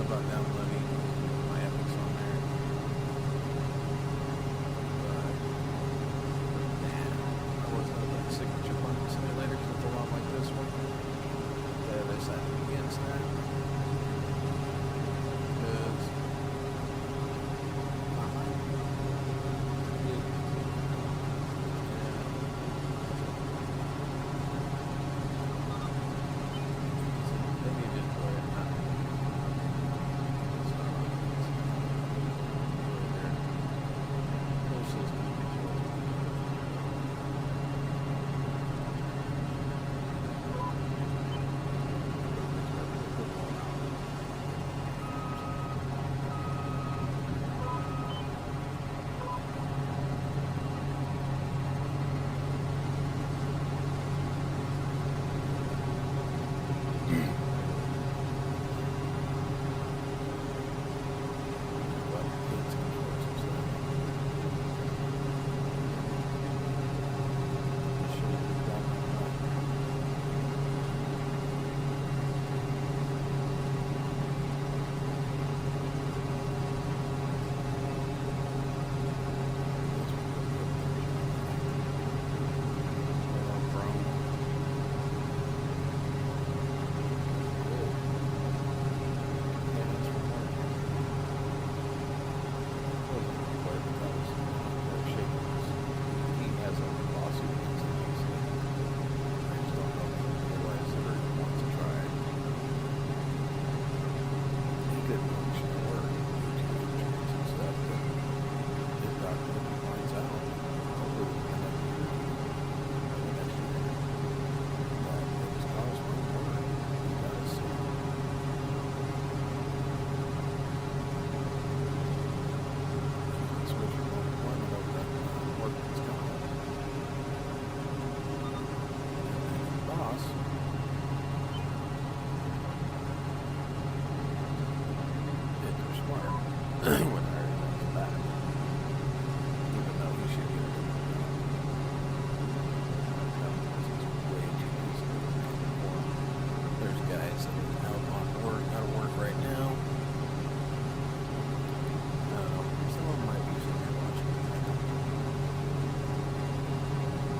thought about downloading my epics on there. But, man, I wasn't like signature button simulator because it's a lot like this one. That I set against that.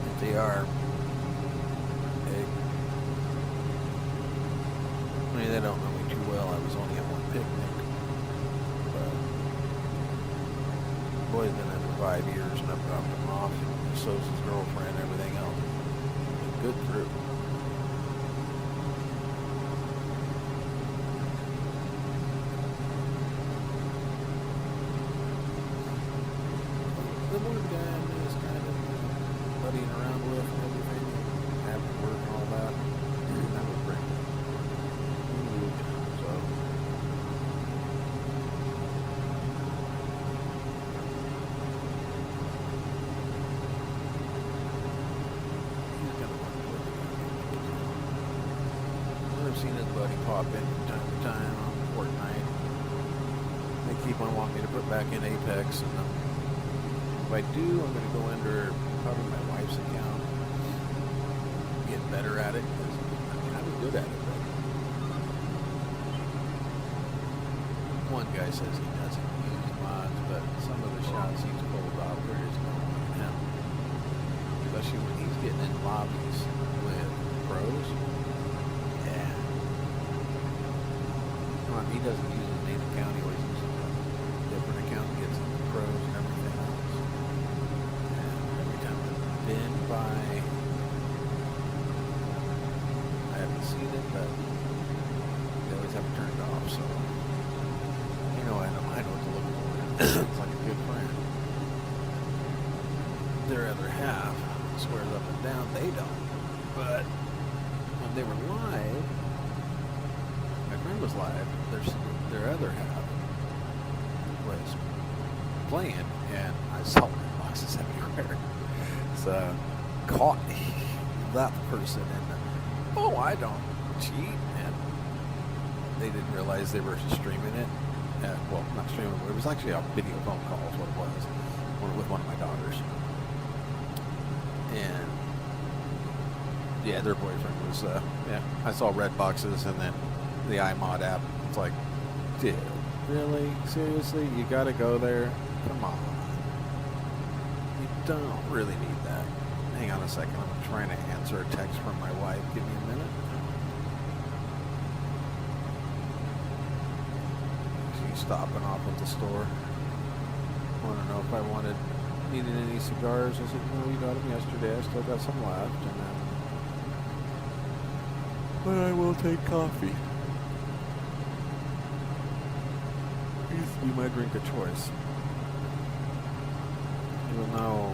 Because they are big. I mean, they don't know me too well. I was only at one picnic. But the boy's been there for 5 years, and I've dropped him off. So's his girlfriend, everything else. Good group. The one guy is kind of buddying around with and everything, having work and all that. That was great. So, he's gonna work with it. I've seen his buddy pop in from time to time on Fortnite. They keep on wanting me to put back in Apex, and if I do, I'm going to go under probably my wife's account, get better at it, because I mean, I was good at it, but one guy says he doesn't use mods, but some of the shots he's pulled off, there is no one in him, especially when he's getting in lobbies with pros. Yeah. Come on, he doesn't use his main account, he always uses a different account, gets in the pros and everything else. Been by, I haven't seen it, but they always have it turned off, so you know, I know what to look for. It's like a good friend. Their other half swears up and down they don't, but when they were live, my friend was live, their other half was playing, and I saw red boxes everywhere. Caught that person and oh, I don't cheat, and they didn't realize they were streaming it. Well, not streaming, it was actually a video phone call is what it was, with one of my daughters. And yeah, their boyfriend was, yeah, I saw red boxes, and then the iMod app, it's like Dude, really? Seriously? You gotta go there? Come on. You don't really need that. Hang on a second. I'm trying to answer a text from my wife. Give me a minute. She's stopping off at the store. Want to know if I needed any cigars. I said, no, you got them yesterday. I still got some left. And then, but I will take coffee. It used to be my drink of choice. Even though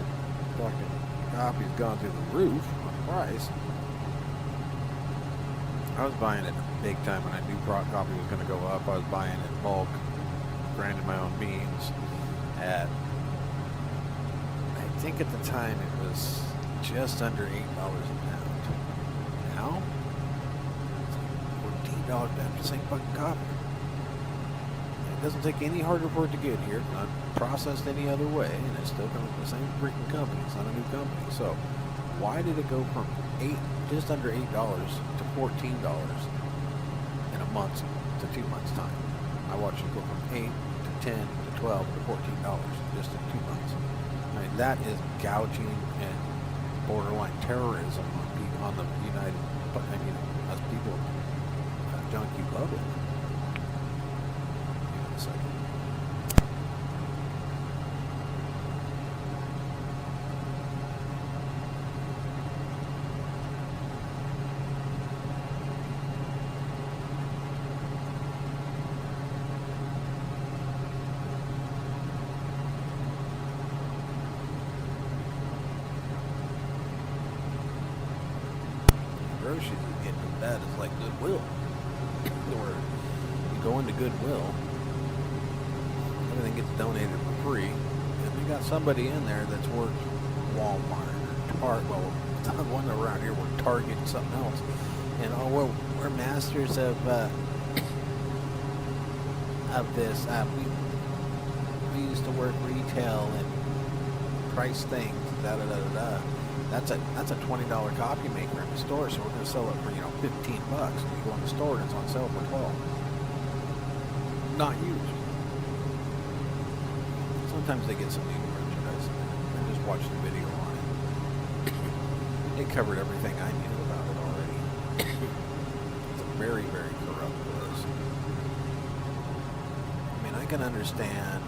fucking coffee's gone through the roof on price. I was buying it big time when I knew coffee was going to go up. I was buying it in bulk, grinding my own beans at, I think at the time it was just under $8 a pound. Now, it's $14 to have the same fucking coffee. It doesn't take any harder for it to get here. It's not processed any other way, and it's still coming from the same freaking company. It's not a new company. So, why did it go from just under $8 to $14 in a month to 2 months time? I watched it go from 8 to 10 to 12 to $14 just in 2 months. I mean, that is gouging and borderline terrorism on the United. I mean, us people, junk, you love it. Hang on a second. Groceries is getting bad. It's like Goodwill. Or you go into Goodwill, everything gets donated for free, and we got somebody in there that's worked Walmart or Target. Well, the one around here worked Target and something else. And oh, we're masters of this. We used to work retail and price things. Da da da da da. That's a $20 coffee maker in the store, so we're going to sell it for, $15. And you go in the store and it's on sale for $12. Not used. Sometimes they get some new merchandise. I just watched the video on it. It covered everything I knew about it already. It's a very, very corrupt place. I mean, I can understand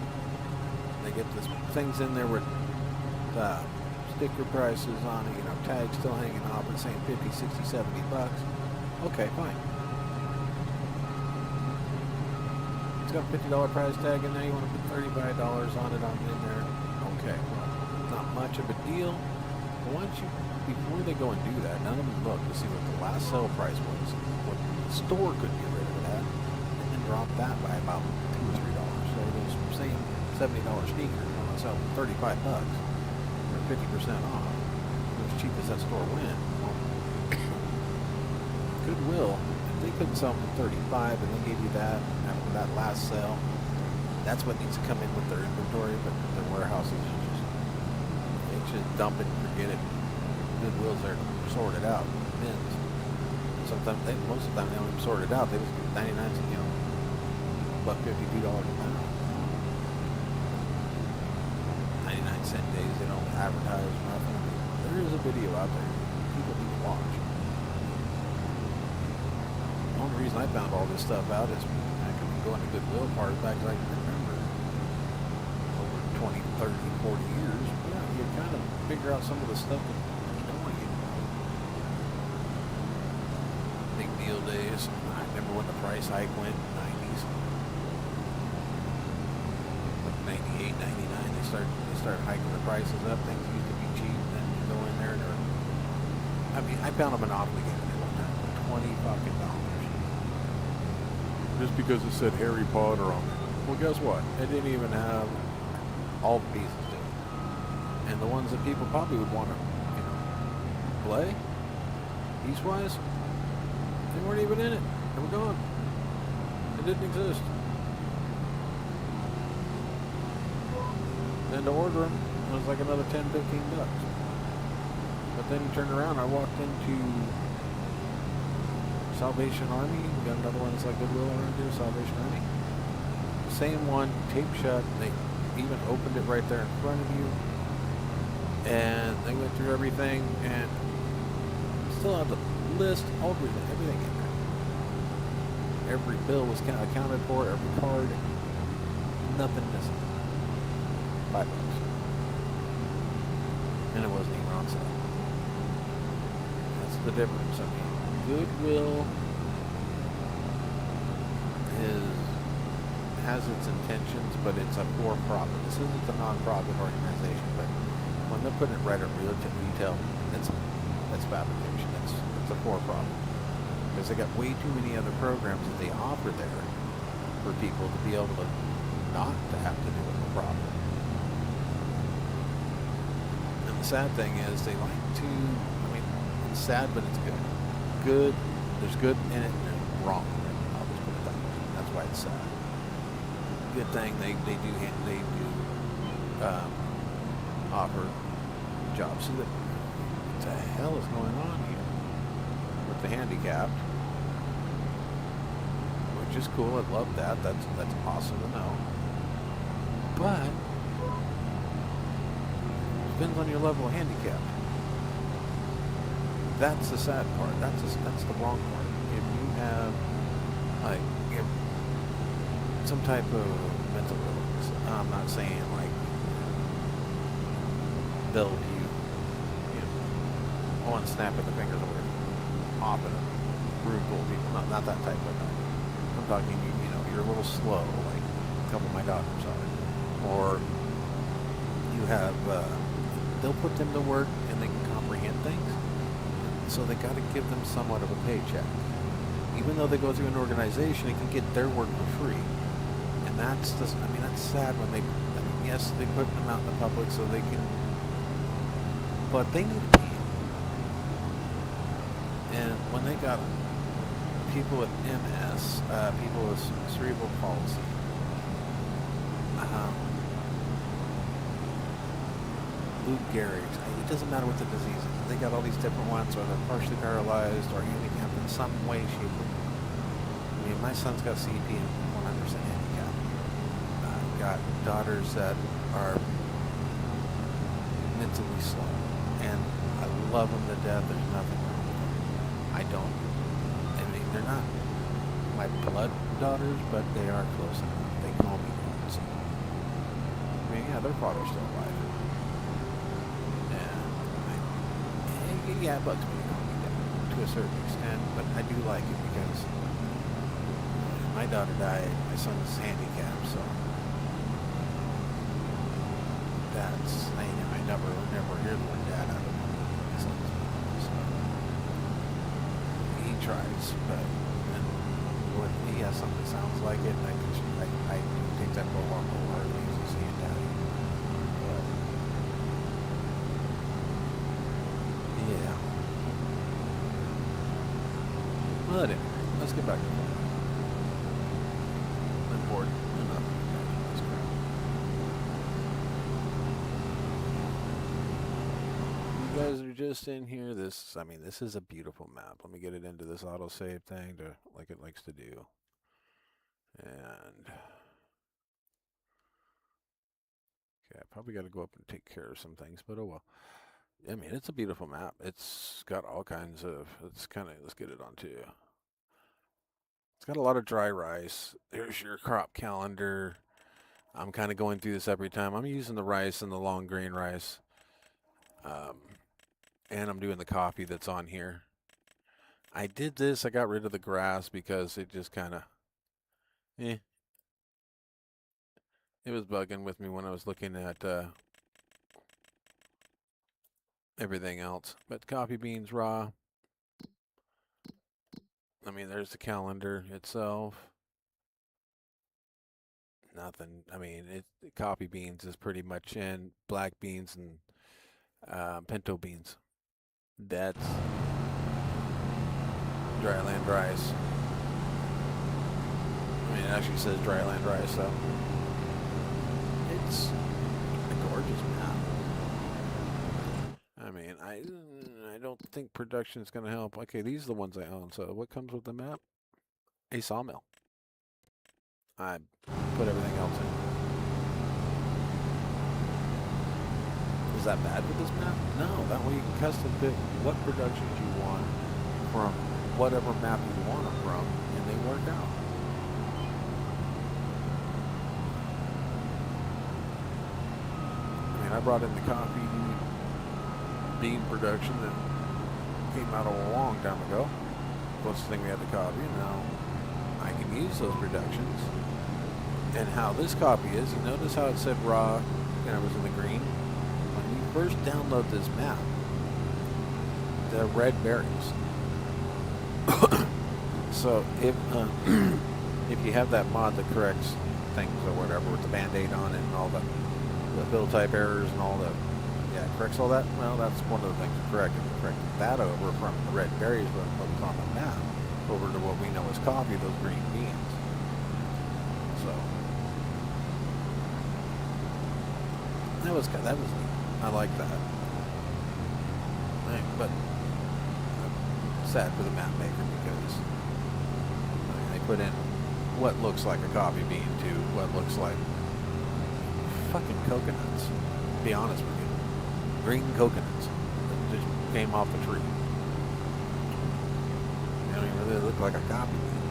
they get this things in there with sticker prices on it, tags still hanging off and saying 50, 60, 70 bucks. Okay, fine. It's got a $50 price tag and now you want to put $35 on it in there. Okay, well, not much of a deal. But before they go and do that, none of them look to see what the last sale price was, what the store could get rid of that, and then drop that by about $2 or $3. So those same $70 sneakers on sale for $35. 50% off. As cheap as that store went. Goodwill, if they couldn't sell them for $35 and they gave you that after that last sale, that's what needs to come in with their inventory, but their warehouses just dump it and forget it. Goodwill's there to sort it out. Bins. Sometimes most of the time they don't even sort it out. They just get 99 cents, $52 a pound. 99-cent days, they don't advertise nothing. There is a video out there people need to watch. The only reason I found all this stuff out is I can go into Goodwill part back as I can remember. Over 20, 30, 40 years. Yeah, you kind of figure out some of the stuff that you don't want to get involved. Big deal days. I remember when the price hike went in the 90s. Like 98, 99. They started hiking the prices up. Things used to be cheap, and then you go in there and I found a Monopoly game one time for $20 fucking. Just because it said Harry Potter on it. Well, guess what? It didn't even have all the pieces to it. And the ones that people probably would want to, play, piece-wise, they weren't even in it. They were gone. It didn't exist. And to order them was like another $10, $15. But then you turn around, I walked into Salvation Army. We got another one that's like Goodwill around here, Salvation Army. same one, taped shut. They even opened it right there in front of you, and they went through everything and still have the list, everything in there. Every bill was accounted for, every card, nothing missing. $5. And it wasn't even on sale. That's the difference. I mean, Goodwill has its intentions, but it's a for-profit. This isn't a non-profit organization, but when they're putting it right at retail, that's fabrication. It's a for-profit. Because they got way too many other programs that they offer there for people to be able to not to have to do it for profit. And the sad thing is they like to, I mean, it's sad, but it's good. Good, there's good in it and there's wrong in it. I'll just put it that way. That's why it's sad. Good thing they do offer jobs. So what the hell is going on here with the handicapped? Which is cool. I love that. That's awesome to know. But depends on your level of handicap. That's the sad part. That's the wrong part. If you have like some type of mental illness, I'm not saying like they'll one snap of the fingers away, hopping brutal people. Not that type of thing. I'm talking you're a little slow, like a couple of my daughters are, or you have they'll put them to work and they can comprehend things. So they got to give them somewhat of a paycheck. Even though they go through an organization, they can get their work for free. And that's sad when yes, they put them out in the public so they can, but they need to pay. And when they got people with MS, people with cerebral palsy, Lou Gehrig's, it doesn't matter what the disease is. They got all these different ones, or they're partially paralyzed or handicapped in some way, shape, or form. I mean, my son's got CP and 100% handicapped. I've got daughters that are mentally slow, and I love them to death. There's nothing wrong with them. I mean, they're not my blood daughters, but they are close enough. They call me that. So, I mean, yeah, their father's still alive. Yeah, it bugs me to a certain extent, but I do like it because my daughter died, my son's handicapped, so that's, I never hear the word dad out of my son's mouth, so he tries, but when he has something that sounds like it, I take that for a walk over and he's seeing daddy. Yeah. Well, anyway, let's get back to that. I'm bored enough. You guys are just in here. This is a beautiful map. Let me get it into this autosave thing like it likes to do. And okay, I probably got to go up and take care of some things, but oh well. I mean, it's a beautiful map. It's got all kinds of, let's get it on too. It's got a lot of dry rice. There's your crop calendar. I'm kind of going through this every time. I'm using the rice and the long grain rice. And I'm doing the coffee that's on here. I did this. I got rid of the grass because it just kind of, it was bugging with me when I was looking at everything else. But coffee beans raw. I mean, there's the calendar itself. Nothing. I mean, coffee beans is pretty much in. Black beans and pinto beans. That's dryland rice. I mean, it actually says dryland rice, so it's a gorgeous map. I mean, I don't think production's going to help. Okay, these are the ones I own. So what comes with the map? A sawmill. I put everything else in. Is that bad with this map? No, that way you can custom pick what productions you want from whatever map you want them from, and they work out. I mean, I brought in the coffee bean production that came out a long time ago. Closest thing we had to copy, and now I can use those productions. And how this copy is, you notice how it said raw and it was in the green? When you first download this map, the red berries. So if you have that mod that corrects things or whatever with the band-aid on it and all the build type errors and all the, yeah, it corrects all that, well, that's one of the things to correct. It corrected that over from the red berries, what was on the map, over to what we know as coffee, those green beans. So that was neat. I like that. But I'm sad for the map maker because they put in what looks like a coffee bean to what looks like fucking coconuts. To be honest with you, green coconuts that just came off the tree. They don't even really look like a coffee bean.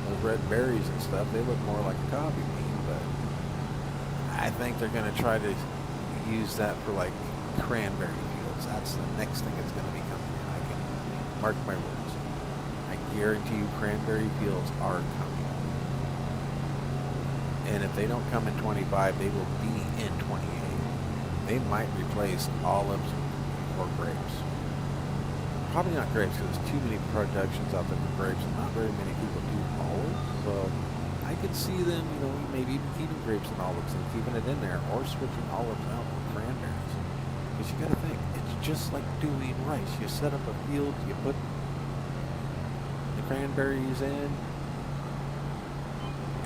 Those red berries and stuff, they look more like a coffee bean, but I think they're going to try to use that for like cranberry fields. That's the next thing that's going to be coming in. I can mark my words. I guarantee you cranberry fields are coming. And if they don't come in 25, they will be in 28. They might replace olives or grapes. Probably not grapes because there's too many productions out there for grapes and not very many people do olives. So I could see them, maybe even keeping grapes and olives and keeping it in there, or switching olives out for cranberries. Because you got to think, it's just like doing rice. You set up a field, you put the cranberries in,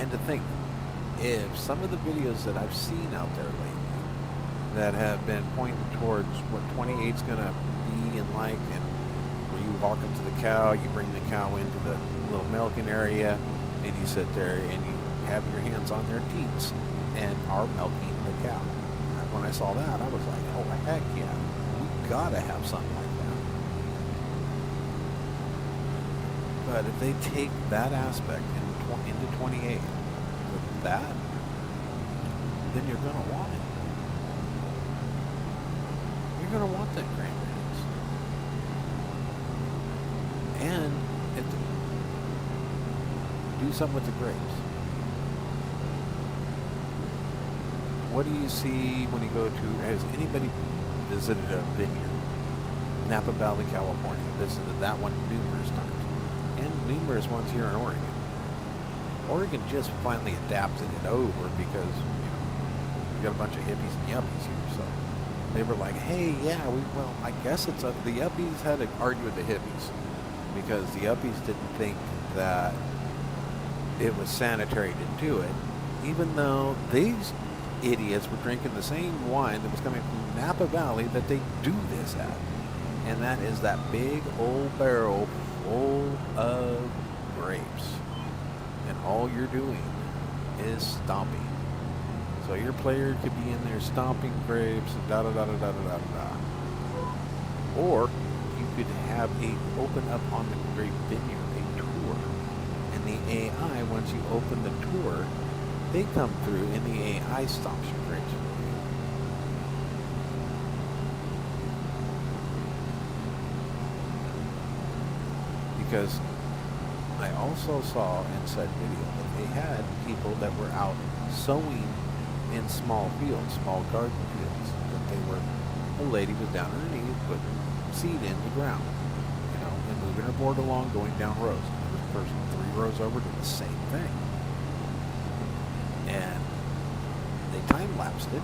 and to think, if some of the videos that I've seen out there lately that have been pointing towards what 28's going to be and like, and where you walk up to the cow, you bring the cow into the little milking area, and you sit there and you have your hands on their teats and are milking the cow. And when I saw that, I was like, oh heck yeah, we gotta have something like that. But if they take that aspect into 28 with that, then you're gonna want it. You're gonna want that cranberries. And do something with the grapes. What do you see when you go to, has anybody visited a vineyard? Napa Valley, California. Visited that one numerous times. And numerous ones here in Oregon. Oregon just finally adapted it over because, you got a bunch of hippies and yuppies here, so they were like, hey, yeah, I guess it's the yuppies had to argue with the hippies because the yuppies didn't think that it was sanitary to do it, even though these idiots were drinking the same wine that was coming from Napa Valley that they do this at. And that is that big old barrel full of grapes. And all you're doing is stomping. So your player could be in there stomping grapes and da-da-da-da-da-da-da-da. Or you could have open up on the grape vineyard a tour. And the AI, once you open the tour, they come through and the AI stomps your grapes for you. Because I also saw in said video that they had people that were out sowing in small fields, small garden fields. That a lady was down on her knees putting seed in the ground, and moving her board along, going down rows. And this person 3 rows over did the same thing. And they time-lapsed it,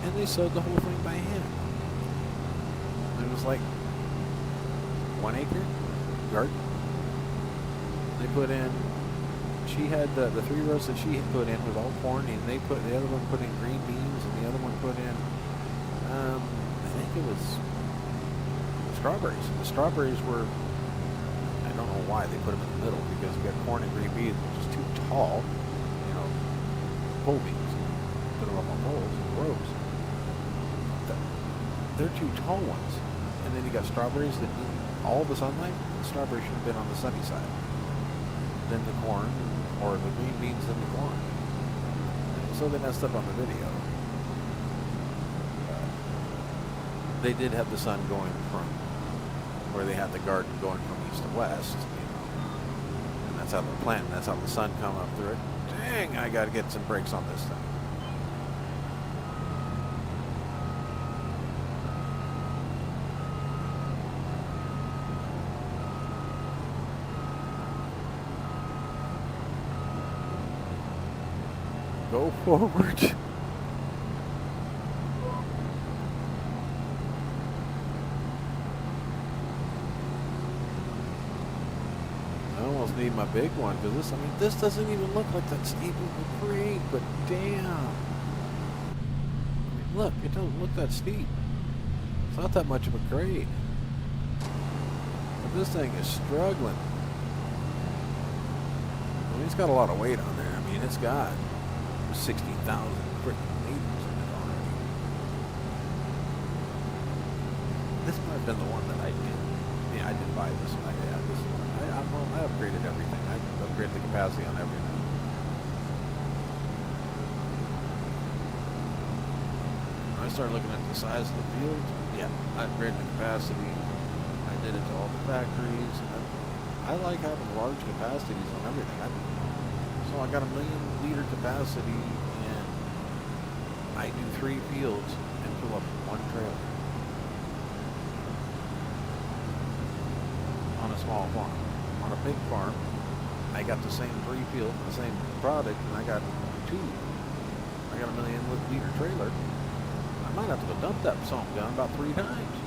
and they sowed the whole thing by hand. It was like 1 acre garden. They put in, she had the 3 rows that she had put in was all corn, and the other one put in green beans, and the other one put in, I think it was strawberries. And the strawberries were, I don't know why they put them in the middle, because you got corn and green beans, which is too tall, pole beams. Put them up on poles, ropes. They're two tall ones. And then you got strawberries that need all the sunlight. The strawberries should have been on the sunny side. Then the corn, or the green beans, then the corn. So they messed up on the video. They did have the sun going from where they had the garden going from east to west, and that's how they're planting. That's how the sun come up through it. Dang, I got to get some brakes on this thing. Go forward. I almost need my big one because this doesn't even look like that steep of a grade, but damn. Look, it doesn't look that steep. It's not that much of a grade. But this thing is struggling. It's got a lot of weight on there. It's got 60,000 freaking liters in it already. This might have been the one that I did. Yeah, I did buy this one. Yeah, this one. I upgraded everything. I upgraded the capacity on everything. When I started looking at the size of the field, yeah, I upgraded the capacity. I did it to all the factories. I like having large capacities on everything. So I got 1 million liter capacity, and I do 3 fields and fill up 1 trailer on a small farm. On a big farm, I got the same 3 fields, the same product, and I got 2. I got 1 million liter trailer. I might have to go dump that salt down about 3 times.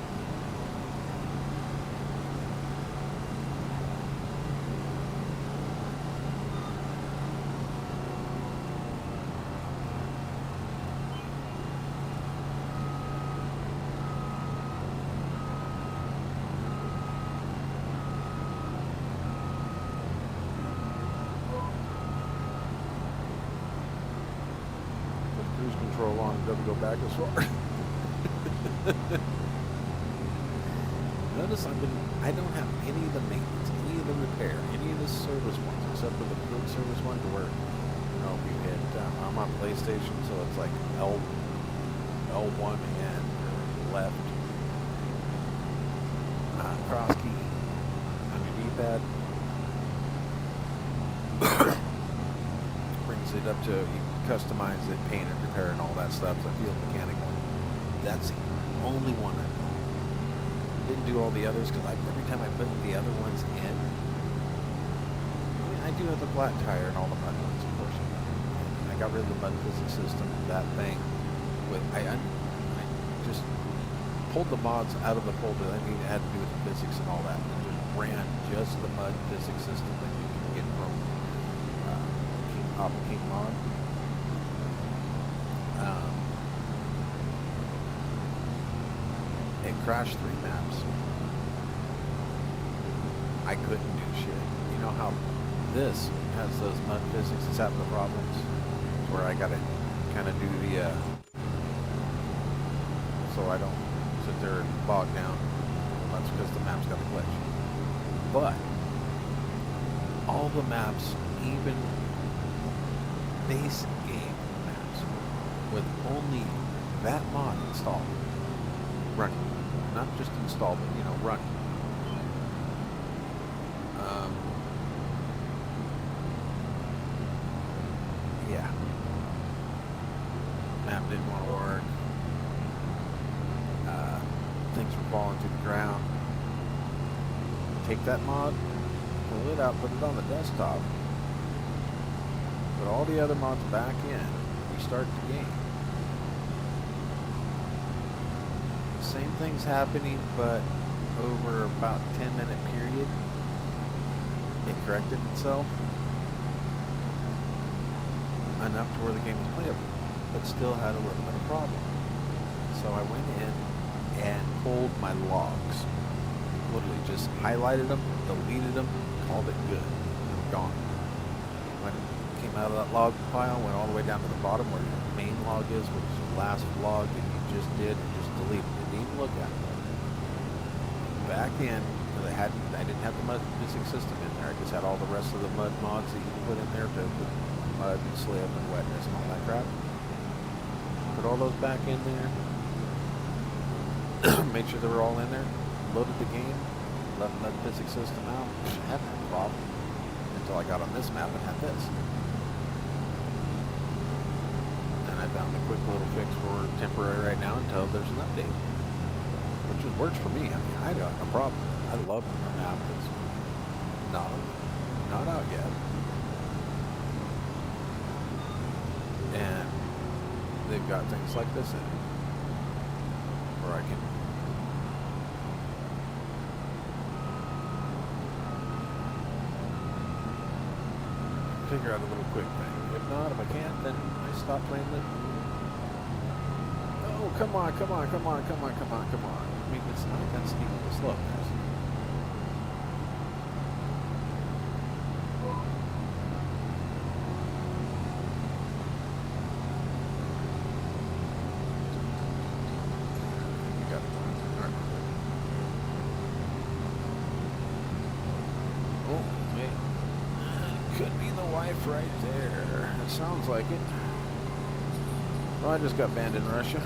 Control on, it doesn't go back as far. Notice I don't have any of the maintenance, any of the repair, any of the service ones, except for the field service one, to where, we hit, I'm on PlayStation, so it's like L1 and left, cross key on your D-pad. Brings it up to, you customize it, paint it, repair, and all that stuff. The field mechanical. That's the only one I know. Didn't do all the others because every time I put the other ones in, I do have the flat tire and all the mud ones, of course. I got rid of the mud physics system. That thing with I just pulled the mods out of the folder. It had to do with the physics and all that. And just ran just the mud physics system that you can get from King Mod. It crashed 3 maps. I couldn't do shit. You know how this has those mud physics that's having the problems? Where I gotta kind of do the, so I don't sit there and bog down. That's because the map's got a glitch. But all the maps, even base game maps, with only that mod installed, running. Not just installed, but running. Yeah. Map didn't want to work. Things were falling to the ground. Take that mod, pull it out, put it on the desktop, put all the other mods back in, restart the game. Same thing's happening, but over about a 10-minute period, it corrected itself enough to where the game was playable, but still had a little bit of problem. So I went in and pulled my logs. Literally just highlighted them, deleted them, called it good. They were gone. Went and came out of that log pile, went all the way down to the bottom where your main log is, which is the last log that you just did, and just deleted it. Didn't even look at it. Back in, because I didn't have the mud missing system in there. I just had all the rest of the mud mods that you can put in there to put mud and slip and wetness and all that crap. Put all those back in there. Made sure they were all in there. Loaded the game. Left the mud missing system out. I had no problem until I got on this map and had this. And I found a quick little fix for temporary right now until there's an update. Which works for me. I mean, I got no problem. I love a map that's not out yet. And they've got things like this in it. Where I can figure out a little quick thing. If not, if I can't, then I stop playing it. Oh, come on. I mean, it's not that steep of a slope, guys. You got it. All right. Oh, man. Could be the wife right there. It sounds like it. Well, I just got banned in Russia.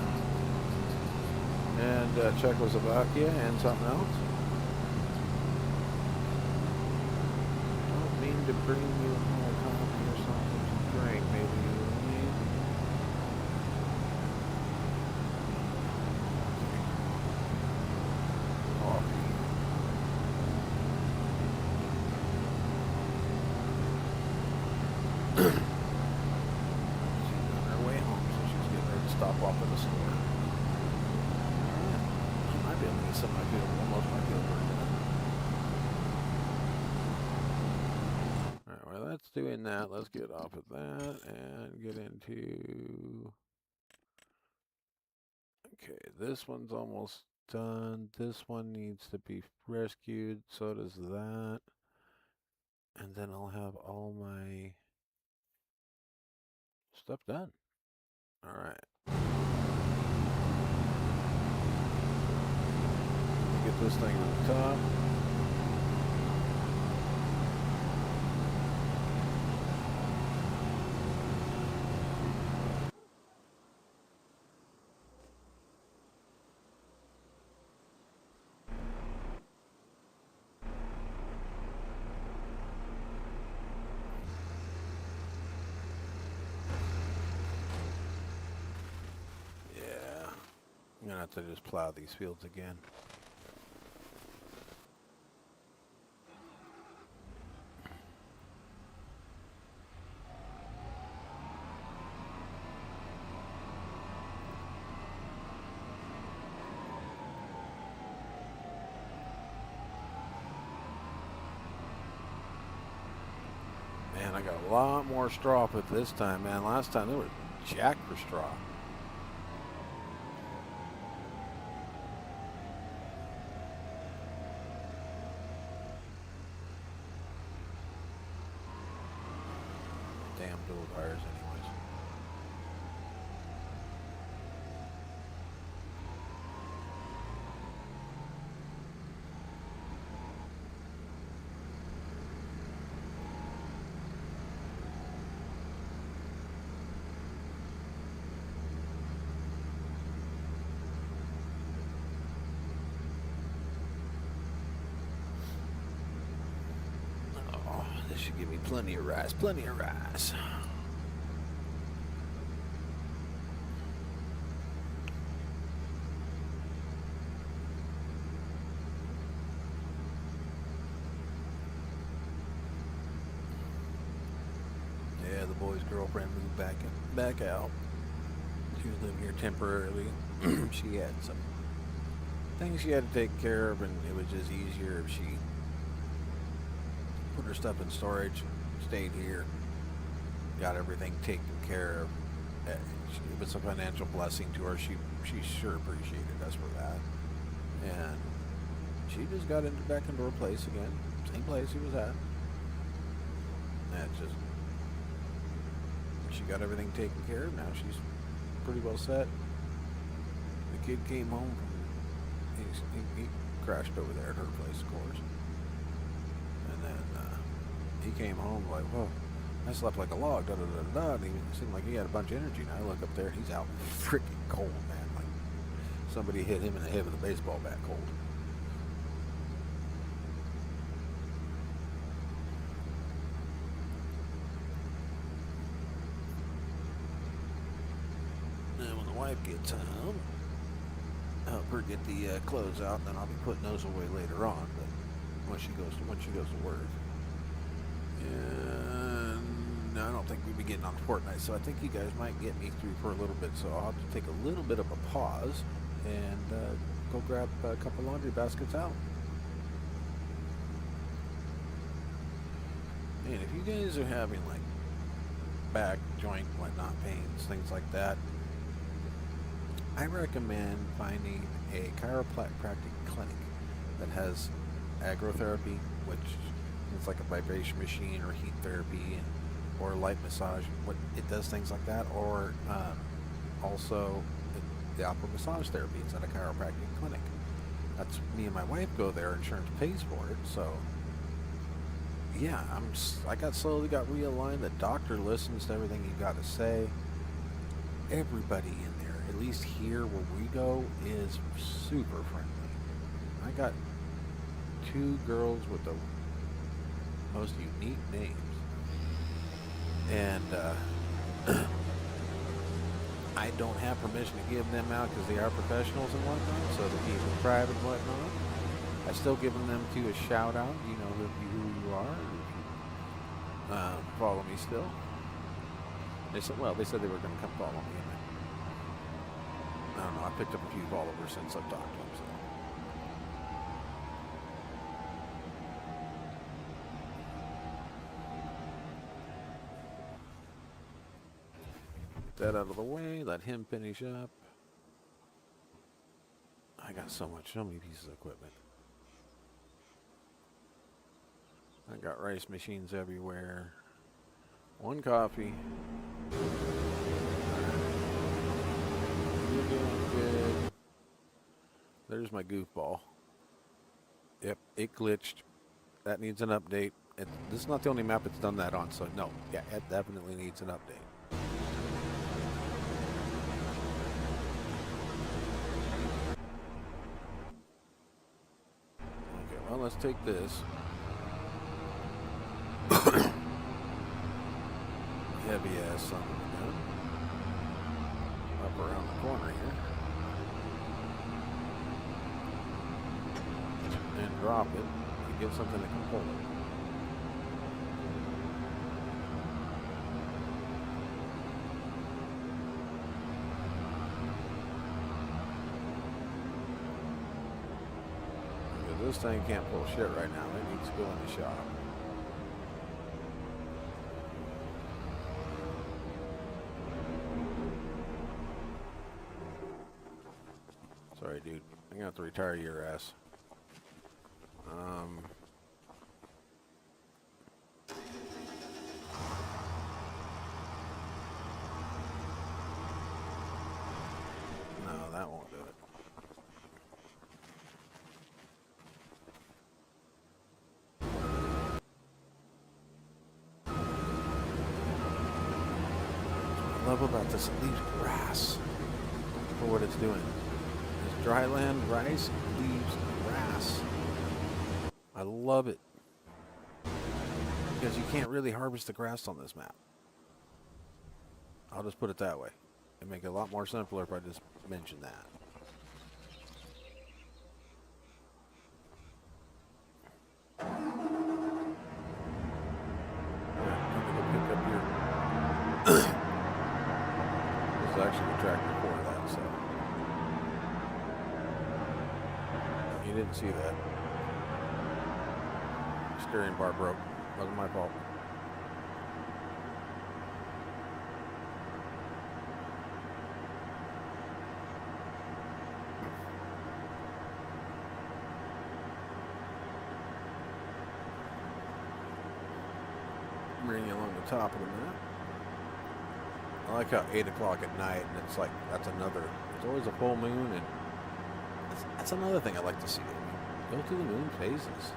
And Czechoslovakia and something else. Don't mean to bring you a whole coffee or something to drink, maybe you need. Coffee. She's on her way home, so she's getting ready to stop off at the store. Some might be almost might be over. Alright, well that's doing that. Let's get off of that and get into... Okay, this one's almost done. This one needs to be rescued. So does that. And then I'll have all my stuff done. Alright. Get this thing to the top. Yeah, I'm gonna have to just plow these fields again. Man, I got a lot more straw put this time, man. Last time there was jack for straw. Damn dual tires anyways. This should give me plenty of rice, plenty of rice. Yeah, the boy's girlfriend moved back out. She was living here temporarily. She had some things she had to take care of, and it was just easier if she put her stuff in storage, stayed here, got everything taken care of. It was a financial blessing to her. She sure appreciated us for that. And she just got back into her place again. Same place she was at. That's just she got everything taken care of. Now she's pretty well set. The kid came home from, he crashed over there at her place, of course. And then he came home like, whoa, I slept like a log, da da da da. And he seemed like he had a bunch of energy. And I look up there and he's out freaking cold, man. Like somebody hit him in the head with a baseball bat cold. Then when the wife gets home, help her get the clothes out, and then I'll be putting those away later on. But when she goes to work, and I don't think we'll be getting on Fortnite, so I think you guys might get me through for a little bit. So I'll have to take a little bit of a pause and go grab a couple laundry baskets out. And if you guys are having like back, joint, whatnot pains, things like that, I recommend finding a chiropractic clinic that has agrotherapy, which is like a vibration machine or heat therapy, or light massage. It does things like that, or also the aqua massage therapy. It's at a chiropractic clinic. That's me and my wife go there. Insurance pays for it, so yeah, I got slowly got realigned. The doctor listens to everything you got to say. Everybody in there, at least here where we go, is super friendly. I got 2 girls with the most unique names, and I don't have permission to give them out because they are professionals and whatnot, so to keep it private and whatnot. I still giving them to a shout out. You know who you are. Follow me still. They said they were going to come follow me. And I don't know. I picked up a few followers since I've talked to them. So. Get that out of the way. Let him finish up. I got so many pieces of equipment. I got rice machines everywhere. 1 coffee. You're doing good. There's my goofball. Yep, it glitched. That needs an update. This is not the only map it's done that on, so no. Yeah, it definitely needs an update. Okay, well, let's take this. Heavy ass son of a gun. Up around the corner here. And drop it to get something that can pull it. Because this thing can't pull shit right now. It needs to go in the shop. Sorry, dude. I'm gonna have to retire your ass. No, that won't do it. What I love about this, it leaves grass for what it's doing. Dryland rice leaves grass. I love it. Because you can't really harvest the grass on this map. I'll just put it that way. It'd make it a lot more simpler if I just mentioned that. I'm going to pick up your... This is actually the tractor for that, so... You didn't see that. Steering bar broke. Wasn't my fault. Bring you along the top of the map. I like how 8 o'clock at night, and it's like, that's another, it's always a full moon, and that's another thing I like to see. I mean, go through the moon phases.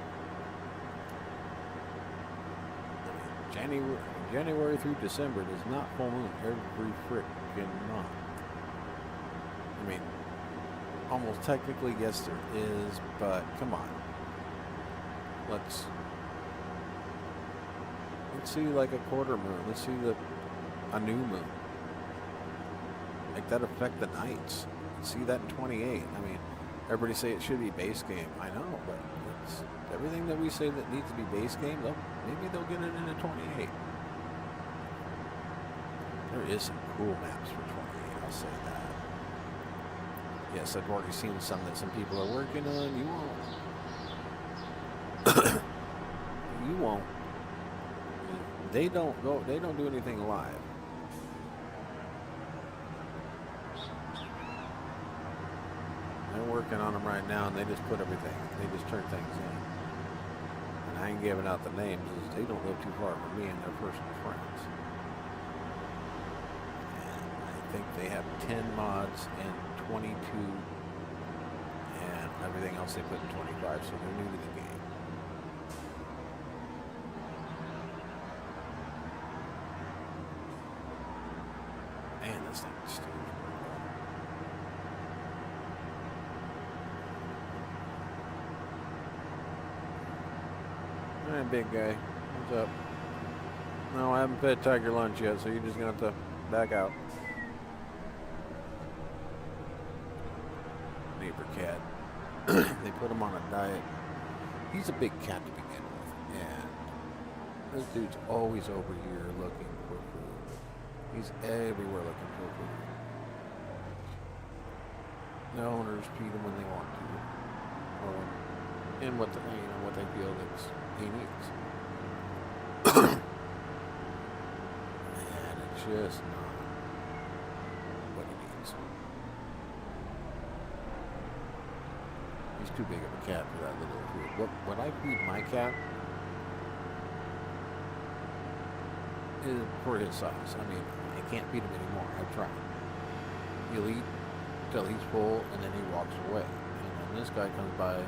I mean, January through December does not full moon every frickin' month. I mean, almost technically, yes, there is, but come on. Let's see like a quarter moon. Let's see a new moon. Make that affect the nights. See that in 28. I mean, everybody say it should be base game. I know, but it's everything that we say that needs to be base game, maybe they'll get it into 28. There is some cool maps for 28, I'll say that. Yes, I've already seen some that some people are working on. You won't. You won't. They don't do anything live. They're working on them right now, and they just put everything. They just turn things in. And I ain't giving out the names. They don't live too far from me, and they're personal friends. And I think they have 10 mods and 22, and everything else they put in 25. So they're new to the game. Man, this thing is stupid. Alright, big guy. What's up? No, I haven't fed Tiger lunch yet, so you're just gonna have to back out. Neighbor cat. They put him on a diet. He's a big cat to begin with, and this dude's always over here looking for food. He's everywhere looking for food. The owners feed him when they want to, or and what they feel that he needs. And it's just not what he needs. He's too big of a cat for that little food. What I feed my cat is for his size. I mean, I can't feed him anymore. I've tried. He'll eat till he's full, and then he walks away. And then this guy comes by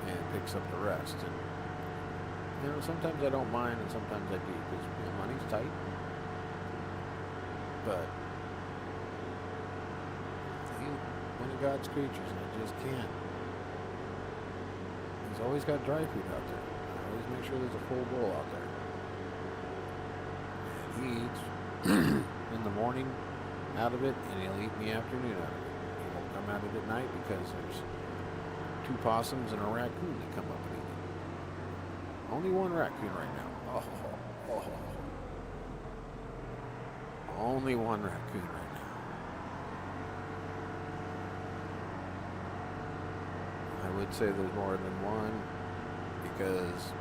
and picks up the rest. And sometimes I don't mind, and sometimes I do, because money's tight. But he's one of God's creatures, and I just can't. He's always got dry food out there. I always make sure there's a full bowl out there. And he eats in the morning out of it, and he'll eat in the afternoon out of it. He won't come out of it at night because there's 2 possums and a raccoon that come up and eat it. Only one raccoon right now. Oh. Only one raccoon right now. I would say there's more than one because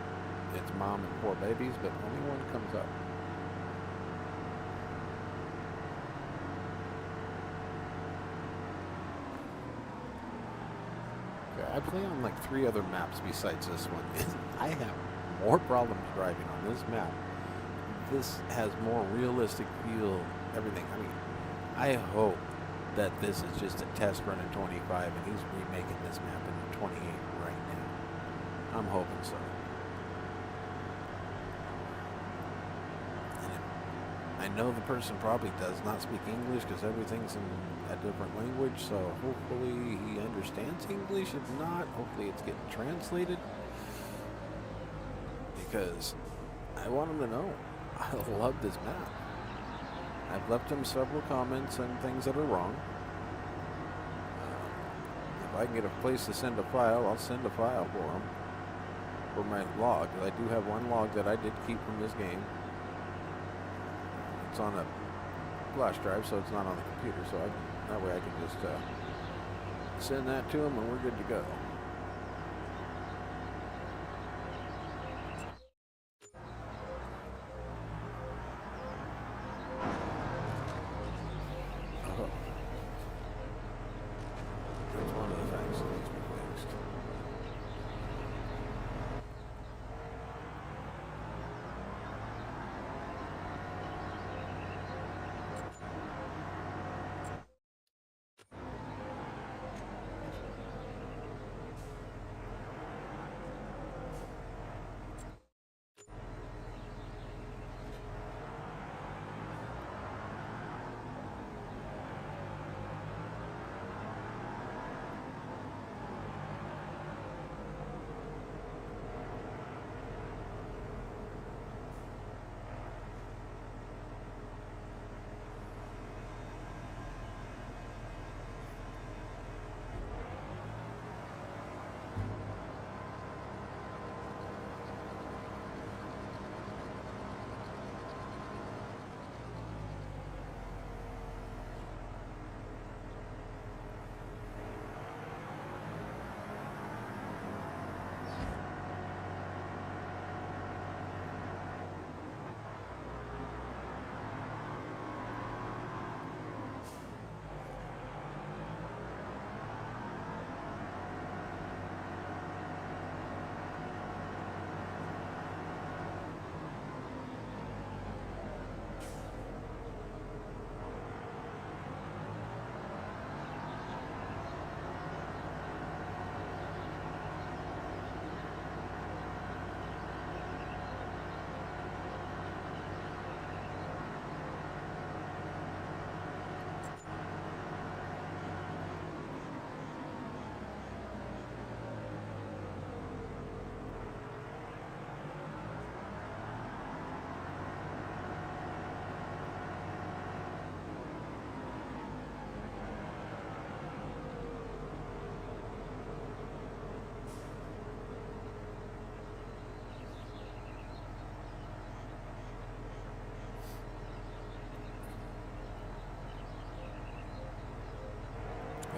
it's mom and 4 babies, but only one comes up. I play on like 3 other maps besides this one. I have more problems driving on this map. This has more realistic feel, everything. I mean, I hope that this is just a test run in 25 and he's remaking this map in 28 right now. I'm hoping so. And I know the person probably does not speak English because everything's in a different language, so hopefully he understands English. If not, hopefully it's getting translated, because I want him to know I love this map. I've left him several comments and things that are wrong. If I can get a place to send a file, I'll send a file for him for my log. I do have one log that I did keep from this game. It's on a flash drive, so it's not on the computer, so that way I can just send that to him and we're good to go. That's one of the things that needs to be fixed.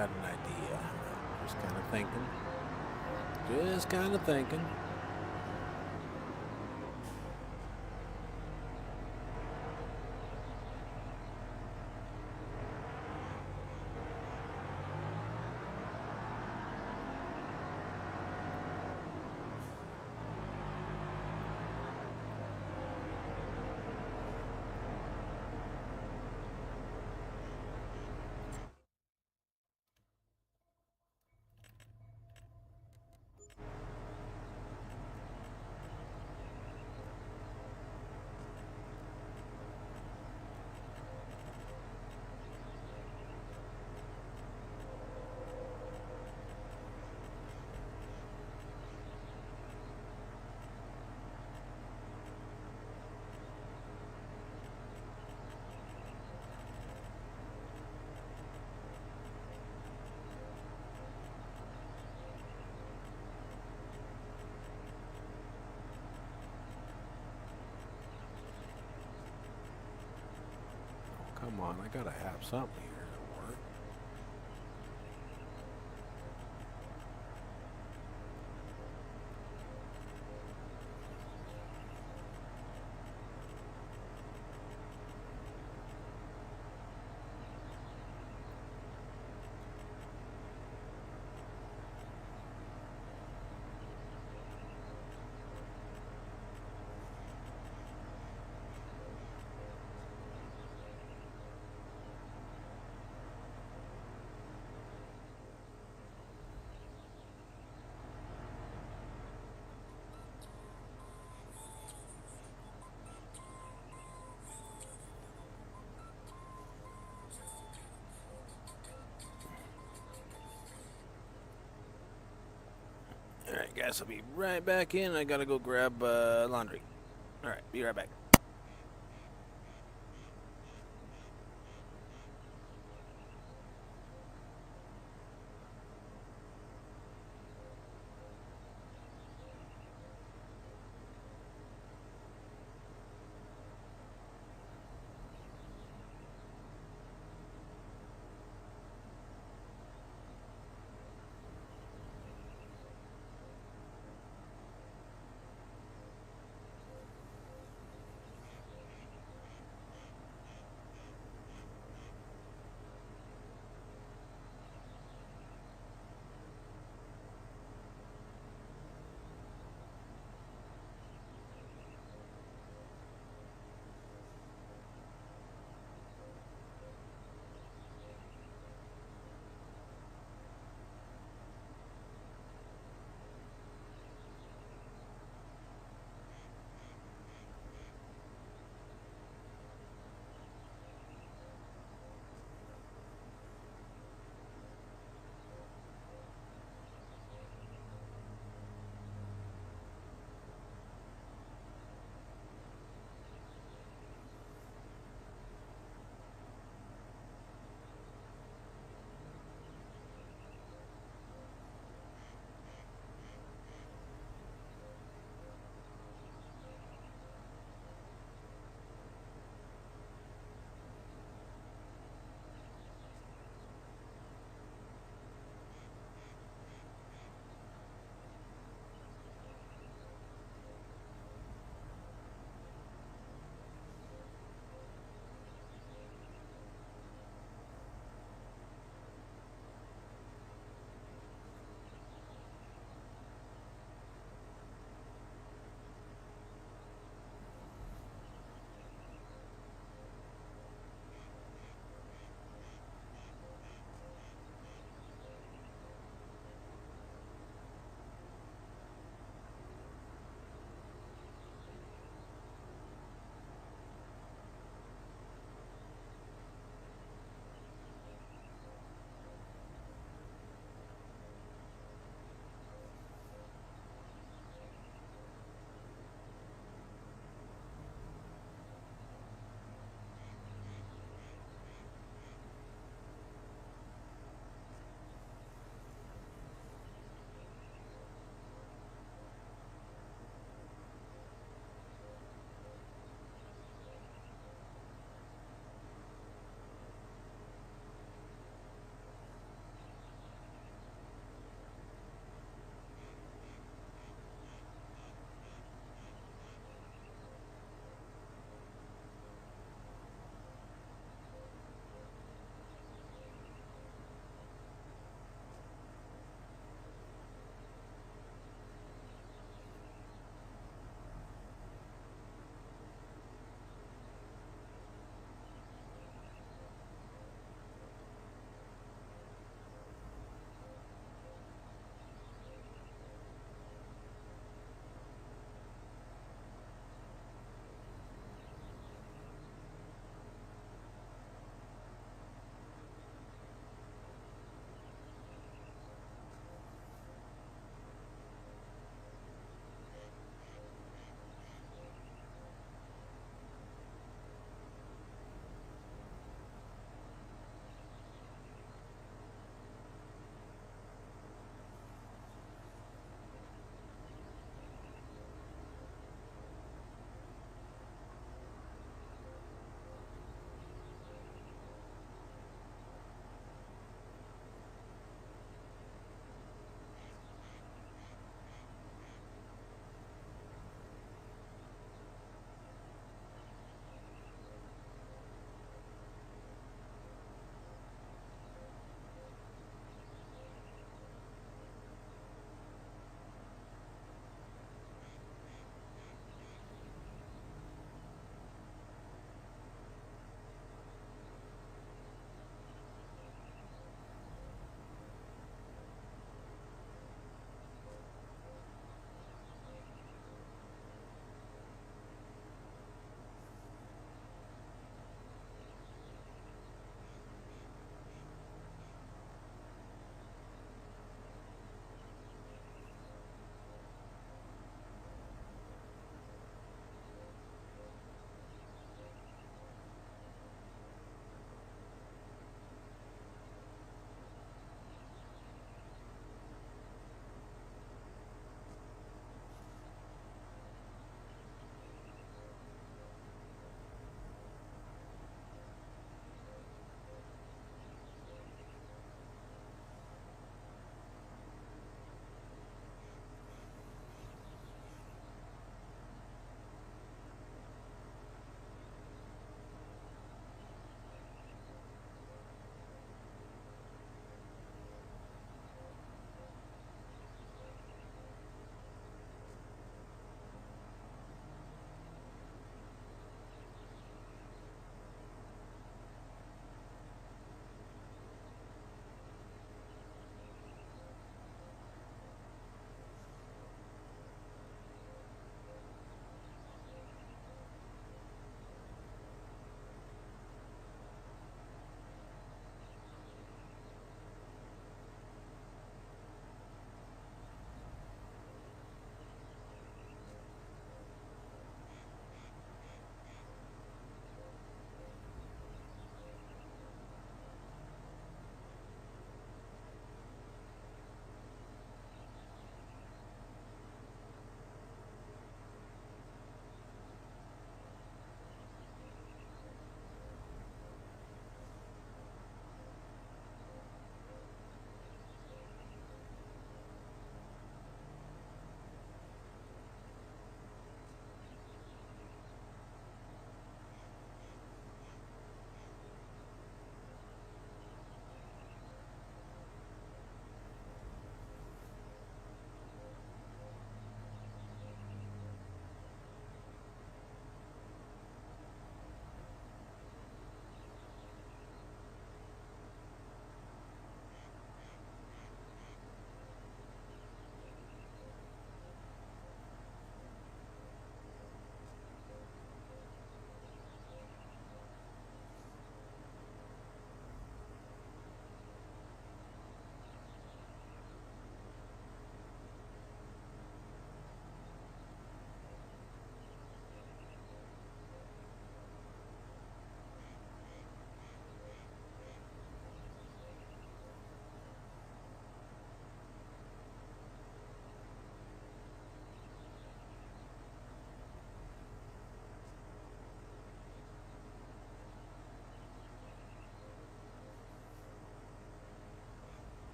got an idea. Just kind of thinking. Just kind of thinking. Come on, I gotta have something here to work. Alright, guys, I'll be right back in. I gotta go grab laundry. Alright, be right back.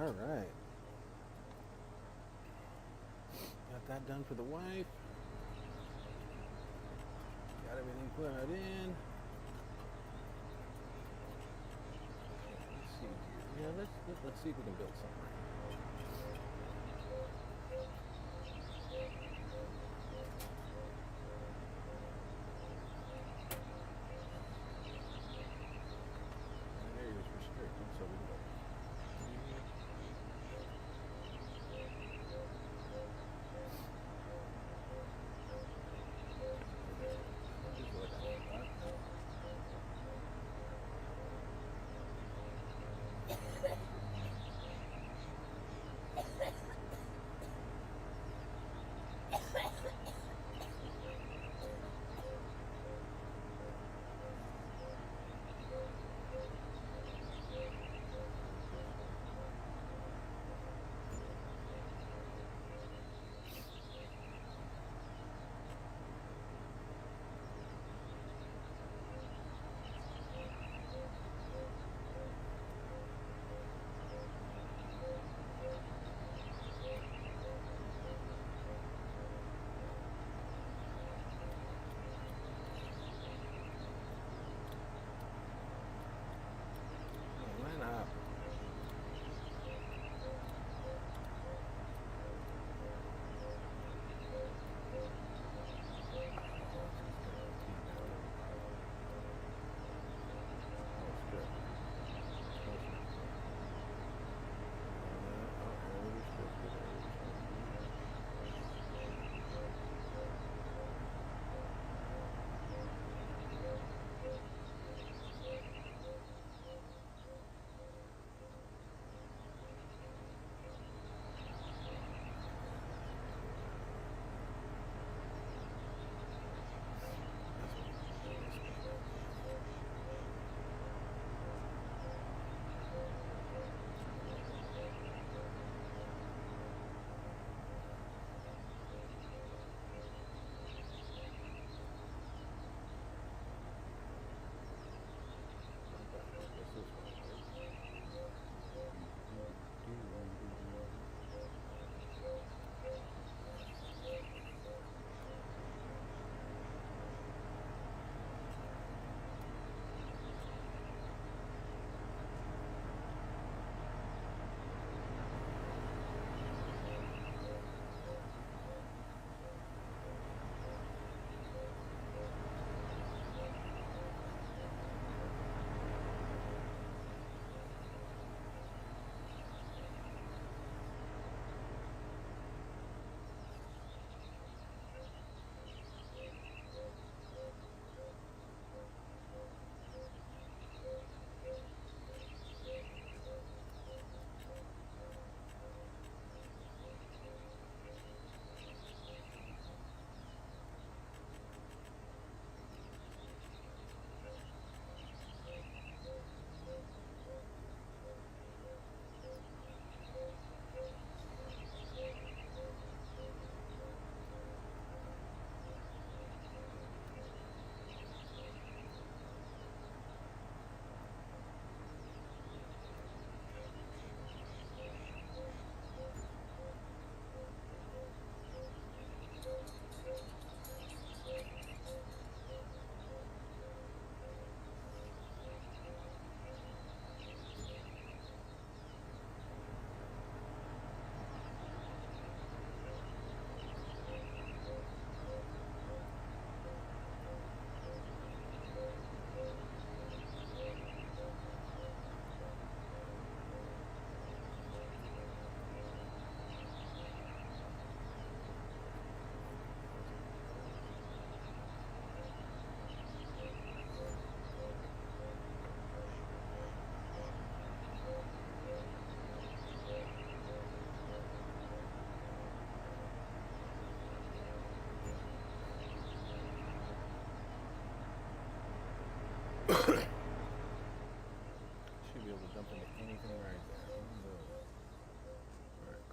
All right. Got that done for the wife. Got everything put out in. Let's see here. Yeah, let's see if we can build something right.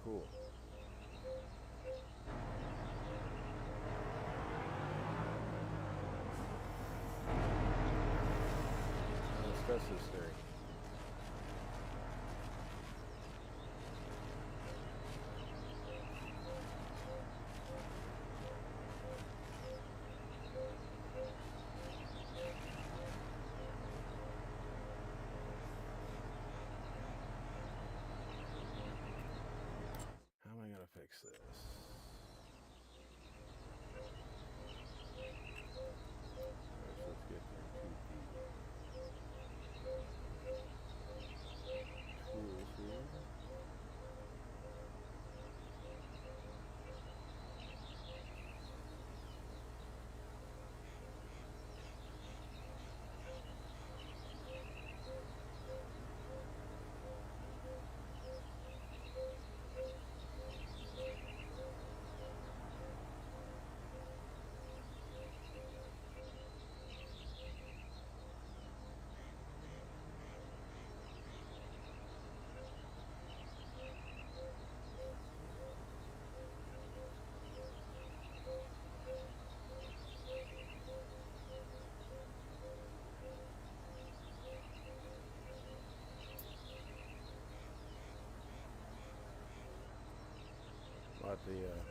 Cool. Stress this theory. about the yeah.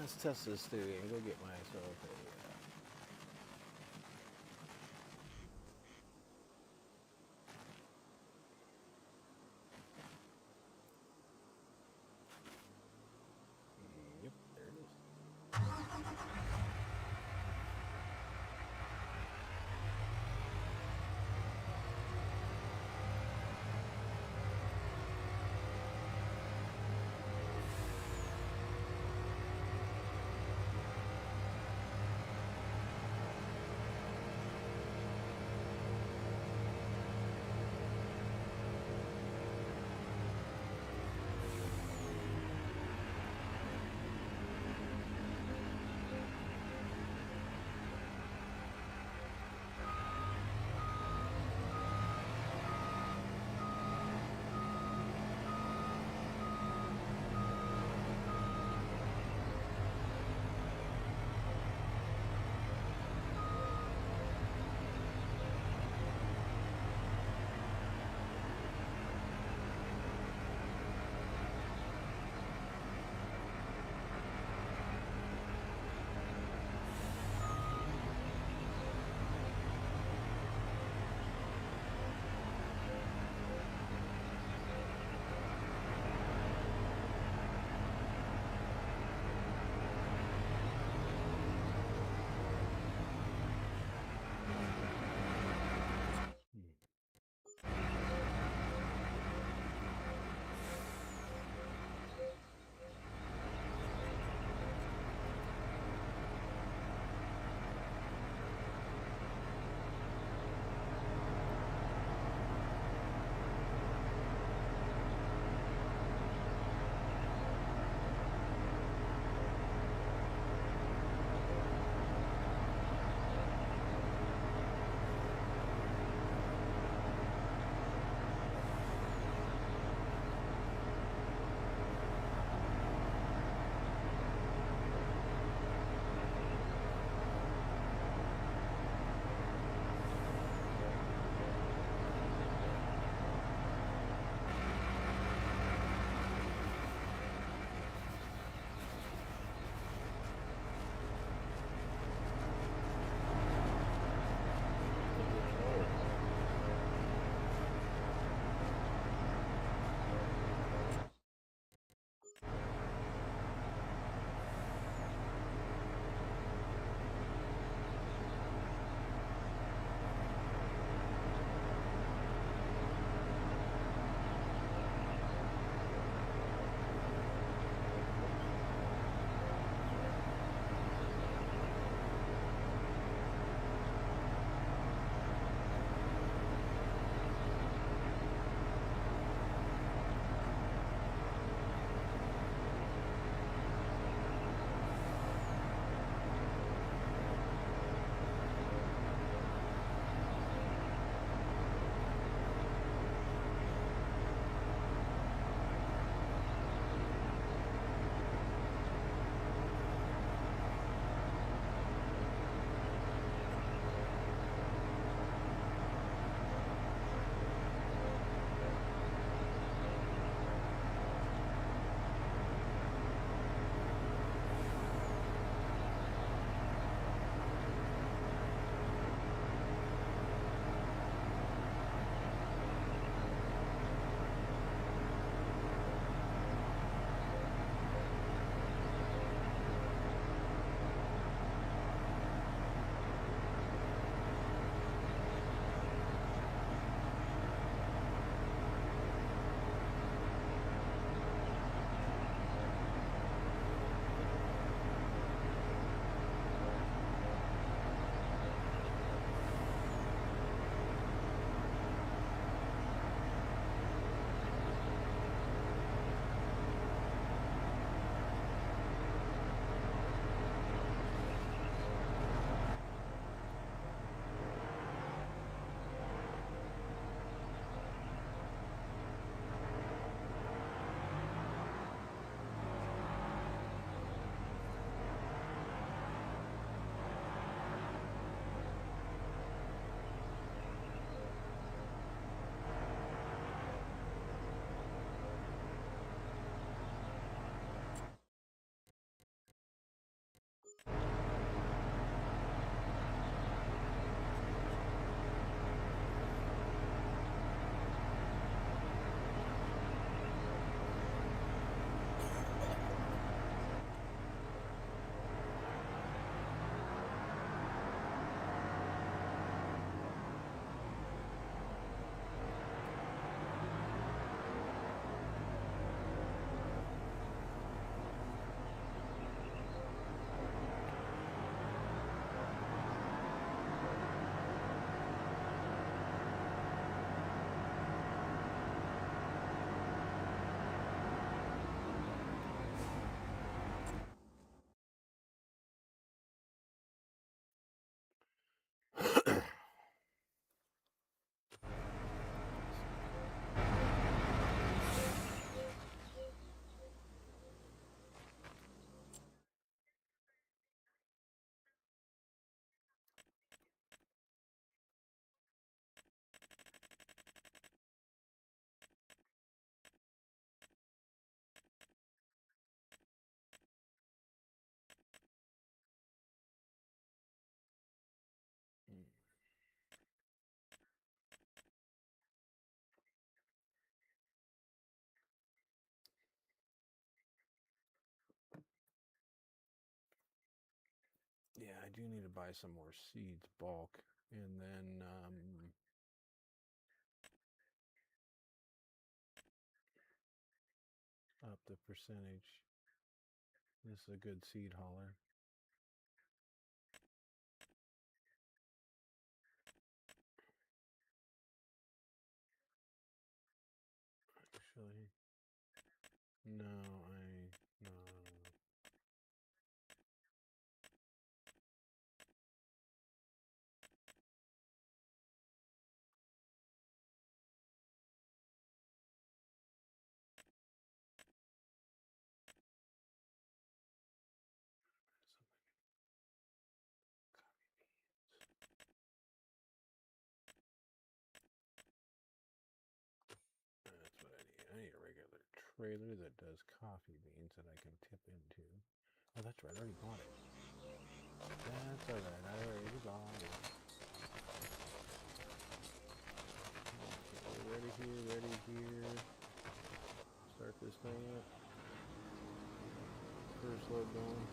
Let's test this theory and go get myself a. Yep, there it is. I do need to buy some more seeds bulk, and then up the percentage. This is a good seed hauler. Actually, no. That's what I need. I need a regular trailer that does coffee beans that I can tip into. Oh, that's right. I already bought it. That's alright. I already bought it. Okay, ready here, ready here. Start this thing up. First load going.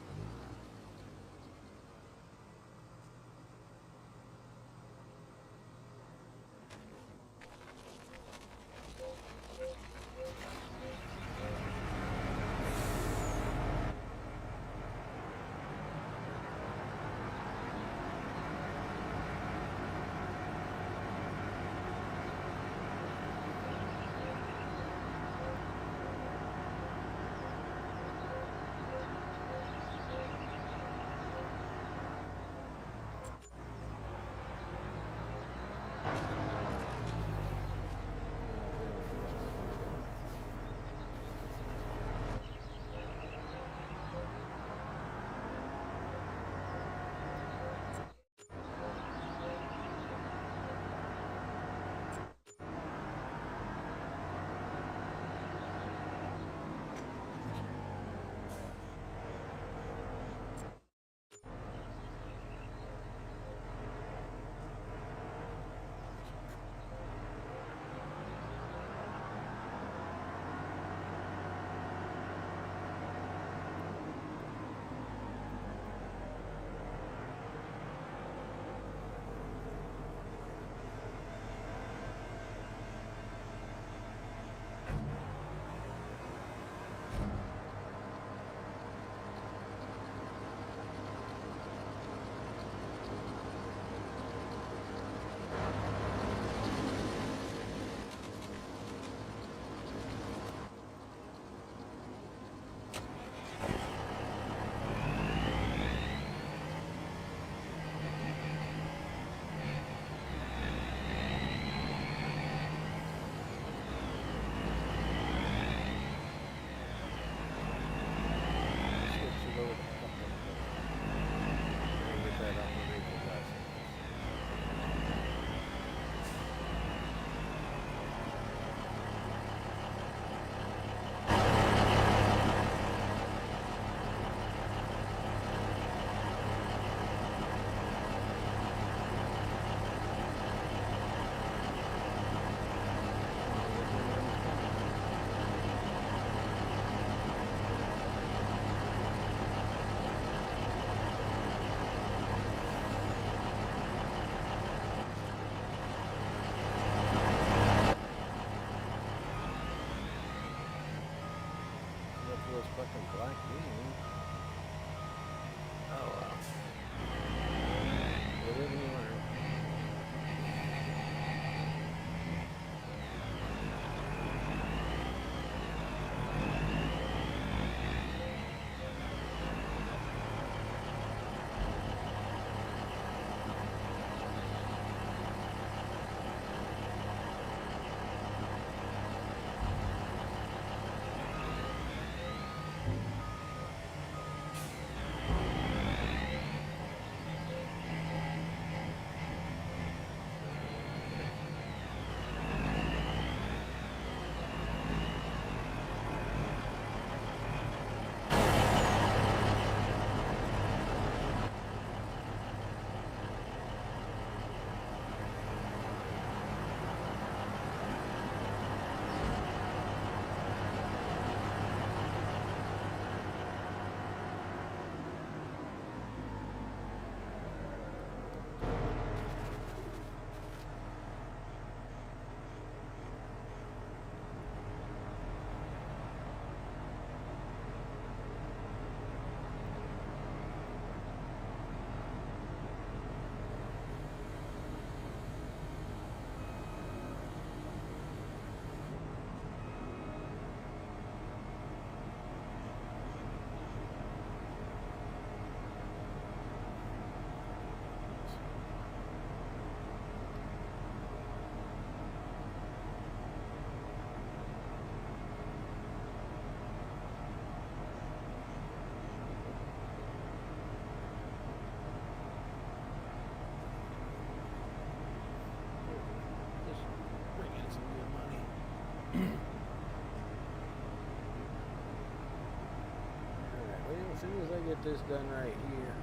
get this done right here,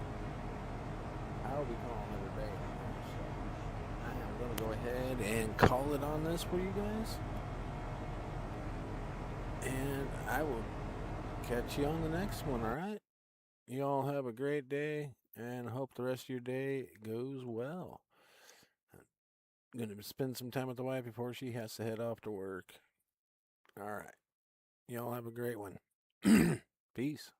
I'll be calling it a day. So I am going to go ahead and call it on this for you guys. And I will catch you on the next one, all right? You all have a great day and hope the rest of your day goes well. I'm going to spend some time with the wife before she has to head off to work. All right. You all have a great one. Peace.